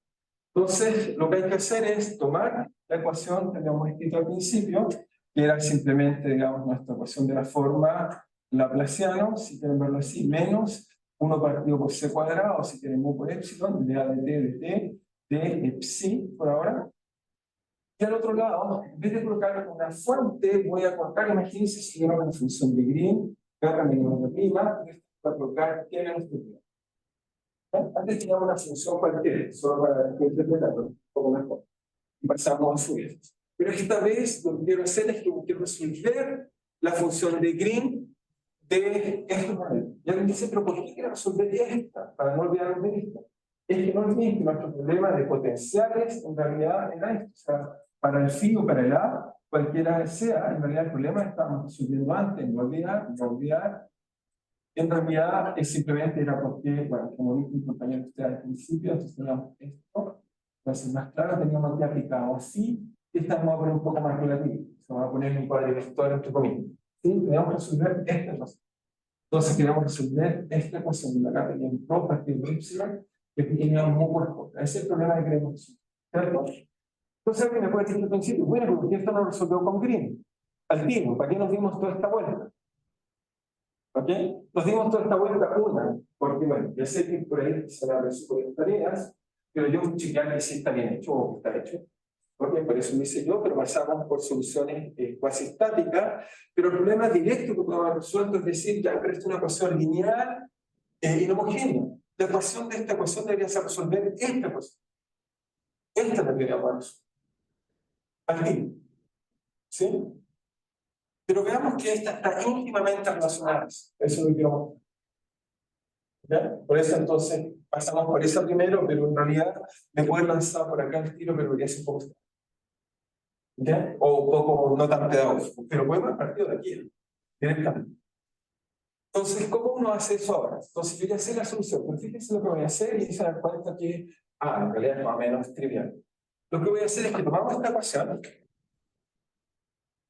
Entonces, lo que hay que hacer es tomar la ecuación que habíamos escrito al principio, que era simplemente, digamos, nuestra ecuación de la forma Laplaciano, si quieren verlo así, menos 1 partido por c cuadrado, si quieren mu por epsilon, de a de t de psi, por ahora. Y al otro lado, en vez de colocar una fuente, voy a colocar, imagínense si yo una función de Green, R menos R', voy a colocar T menos T'. Antes teníamos una función cualquiera, solo para interpretarlo un poco mejor. Y pasamos a subir. Pero esta vez lo que quiero hacer es que quiero resolver la función de Green de esta manera. Ya me dice, pero ¿por qué quiero resolver esta? Para no olvidarnos de esta. Es que no olviden que nuestro problema de potenciales en realidad era esto. O sea, para el phi o para el a, cualquiera sea, en realidad el problema estamos resolviendo antes, no olvidar. En realidad, simplemente era porque, bueno, como dijo mi compañero usted al principio, entonces teníamos esto, entonces más claro, teníamos que aplicar así, y esta vamos a poner un poco más relativo, se va a poner un cuadrilector entre comillas. ¿Sí? Teníamos que resolver esta ecuación. Entonces queríamos resolver esta ecuación, y acá teníamos 2 partidos de epsilon, que aquí teníamos mu por j. Ese es el problema que queremos resolver, ¿cierto? Entonces alguien me puede decir al principio, bueno, ¿por qué esto no lo resolvió con Green? Al tiro, ¿para qué nos dimos toda esta vuelta? ¿Ok? Nos dimos toda esta vuelta una, porque bueno, ya sé que por ahí se van a resolver tareas, pero yo voy a chequear que sí está bien hecho o que está hecho. ¿Ok? Por eso lo hice yo, pero pasamos por soluciones cuasi estáticas, pero el problema directo que podemos haber resuelto es decir, ya, pero esto es una ecuación lineal y no homogénea. La ecuación de esta ecuación debería ser resolver esta ecuación. Esta debería resolver. Aquí. ¿Sí? Pero veamos que esta está íntimamente relacionada. Eso es lo que quiero mostrar. ¿Ya? Por eso entonces pasamos por esa primero, pero en realidad me puedo lanzar por acá el tiro, pero debería ser un poco, ¿ya? O un poco no tan pedagógico, pero podemos haber partido de aquí, directamente. Entonces, ¿cómo uno hace eso ahora? Entonces, yo ya sé la solución, pero fíjense lo que voy a hacer y se dan cuenta que, en realidad es más o menos trivial. Lo que voy a hacer es que tomamos esta ecuación,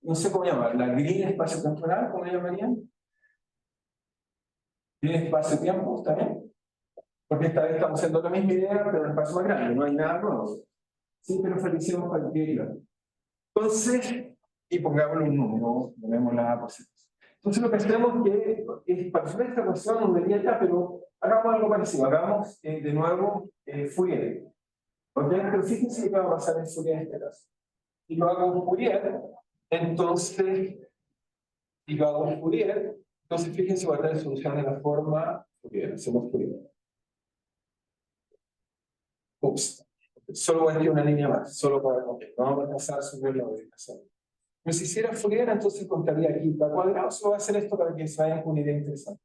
no sé cómo llamarla, la green espacio temporal, ¿cómo la llamarían? Green espacio tiempo, ¿está bien? Porque esta vez estamos haciendo la misma idea, pero en un espacio más grande, no hay nada nuevo. Siempre nos felicemos para el día. Entonces, y pongámosle un número, llamémosla por ciento. Entonces, lo que hacemos es para resolver esta ecuación, nos diría ya, pero hagamos algo parecido, hagamos de nuevo Fourier. ¿Ok? Pero fíjense qué va a pasar en Fourier en este caso. Si lo hago en Fourier, entonces, fíjense, va a tener solución de la forma Fourier, hacemos Fourier. Ups, solo voy a escribir una línea más, solo para no vamos a pasar sobre la ubicación. Pero si hiciera Fourier, entonces contaría aquí la cuadrado, solo va a hacer esto para que se vayan con una idea interesante.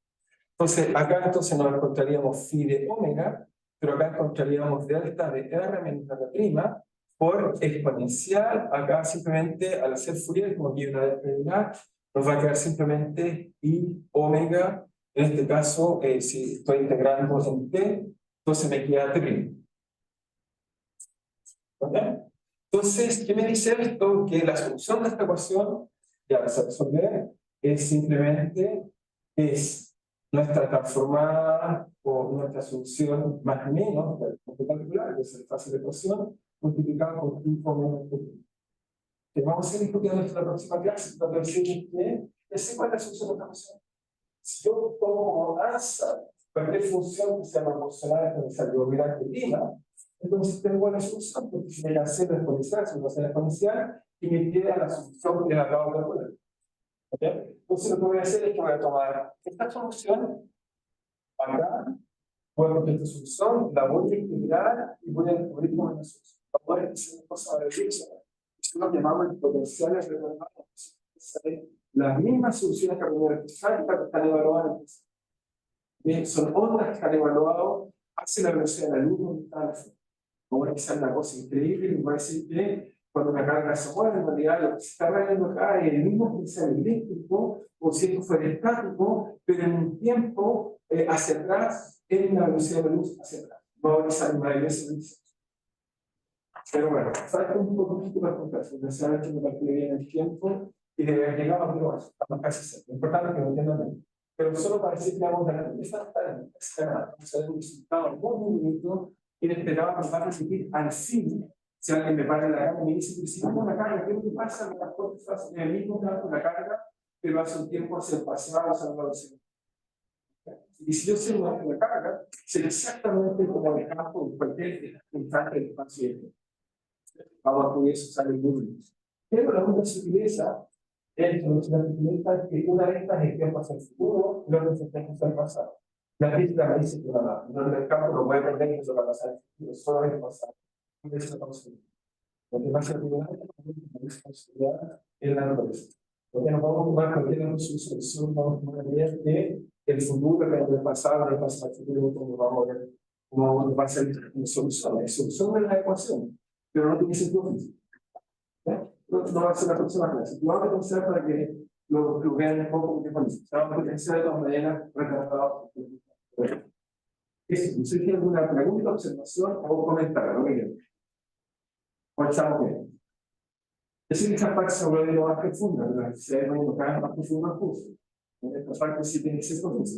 Entonces, acá entonces nos encontraríamos phi de omega, pero acá encontraríamos delta de r menos delta prima por exponencial. Acá simplemente al hacer Fourier, como aquí hay una determinada, nos va a quedar simplemente i omega. En este caso, si estoy integrando en t, entonces me queda t prima. ¿Ok? Entonces, ¿qué me dice esto? Que la solución de esta ecuación, ya la resolver, es simplemente nuestra transformada o nuestra solución más menos del punto calcular, que es el fácil de ecuación, multiplicada por tipo menos t. Que vamos a ir discutiendo esto en la próxima clase, para decir que ya cuál es la solución de esta ecuación. Si yo tomo como alza cualquier función que sea proporcional a la salvedad de prima, entonces tengo la solución, porque si me la sé la exponencial, se me hace la exponencial, y me queda la solución que la acabo de calcular. ¿Ok? Entonces lo que voy a hacer es que voy a tomar esta solución, acá, voy a coger esta solución, la voy a integrar y voy a descubrir cómo es la solución. Ahora es una cosa maravillosa. Esto lo llamamos potenciales retornados. Las mismas soluciones que aprendí a explicar que están evaluadas. Son ondas que están evaluadas hacia la velocidad de la luz donde está la fuente. Como es que sea una cosa increíble, me parece que cuando una carga se mueve, en realidad lo que se está rayando acá es el mismo potencial eléctrico, o si esto fuera estático, pero en un tiempo hacia atrás, en la velocidad de la luz hacia atrás. No va a ser maravilloso. Pero bueno, falta un poquito para contar, porque sabes que me calculé bien el tiempo y de haber llegado, pero bueno, estamos casi cerca. Lo importante es que lo entiendan bien. Pero solo para decir que vamos a ganar, vamos a ver un resultado muy bonito, inesperado, nos va a repetir al fin. Si alguien me para en la carga y me dice, pero si tengo una carga, ¿qué es lo que pasa? Las cosas hacen el mismo campo la carga, pero hace un tiempo hacia el pasado, hacia la velocidad. Y si yo sé una carga, será exactamente como el campo de cualquier instante del espacio. Vamos a poder usar el Google. Pero la única sutileza es que una de estas es que pasa el futuro y la otra es que pasa el pasado. La física me dice que no, el campo no puede perder que eso va a pasar el futuro, solo es pasar. Eso es posible. Lo que pasa es que en la naturaleza. Porque no podemos tomar cualquier solución, vamos a tomar la idea de el futuro, que el pasado, el pasado, el futuro, como vamos a ver cómo va a ser la solución. La solución de la ecuación, pero no tiene sentido físico. No va a ser la próxima clase. Vamos a pensar para que lo vean un poco, porque bueno, estamos potenciando de todas maneras retratados. Eso, si tiene alguna pregunta, observación o comentario, lo que quieran. O estamos bien. Decir que esta parte se vuelve lo más profunda, pero si hay una cada más profunda el curso. En esta parte sí tiene que ser profunda.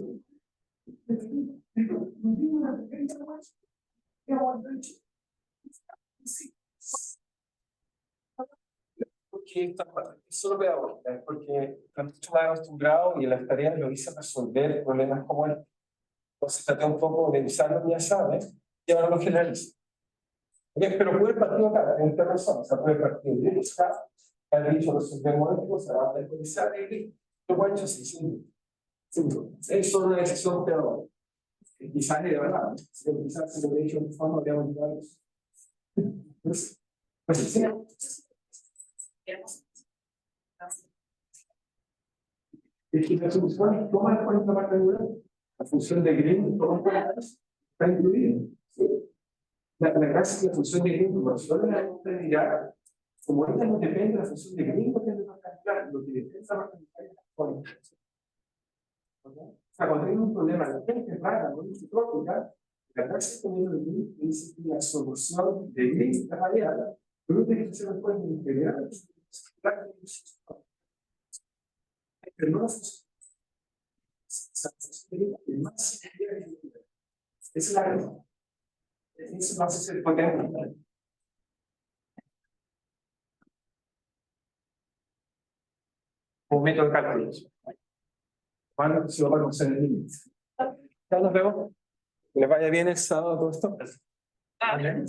Porque esta parte es solo pedagógica, es porque estoy mucho más acostumbrado y en las tareas lo hice resolver problemas como este. Entonces traté un poco de usar lo que ya sabes y ahora lo generalizo. Pero puede partir acá, en esta razón, o sea, puede partir de esta, han dicho resolvemos esto, se va a actualizar y lo puede hecho así, sí. Es solo una decisión pedagógica. Quizás de verdad, quizás si lo he hecho de forma habríamos llegado a eso. Pues sí. Es que la solución toma en cuenta la parte de la función de Green, toma en cuenta Está incluido. ¿Sí? La gracia es que la función de gringo, por solo la contabilidad, como esta no depende de la función de gringo, tiene que calcular lo que depende de la contabilidad. O sea, cuando hay un problema, la gente rara, no es trópica, la gracia es que dice que la solución de gringo está variada, pero no tiene que ser después de integral. Pero no la función. Esa función de gringo es más sencilla que esa es la razón. Eso va a ser potente. Un método de cálculo. Bueno, si lo vamos a hacer en línea. Ya nos vemos. Que les vaya bien el sábado todo esto. Ah, bien.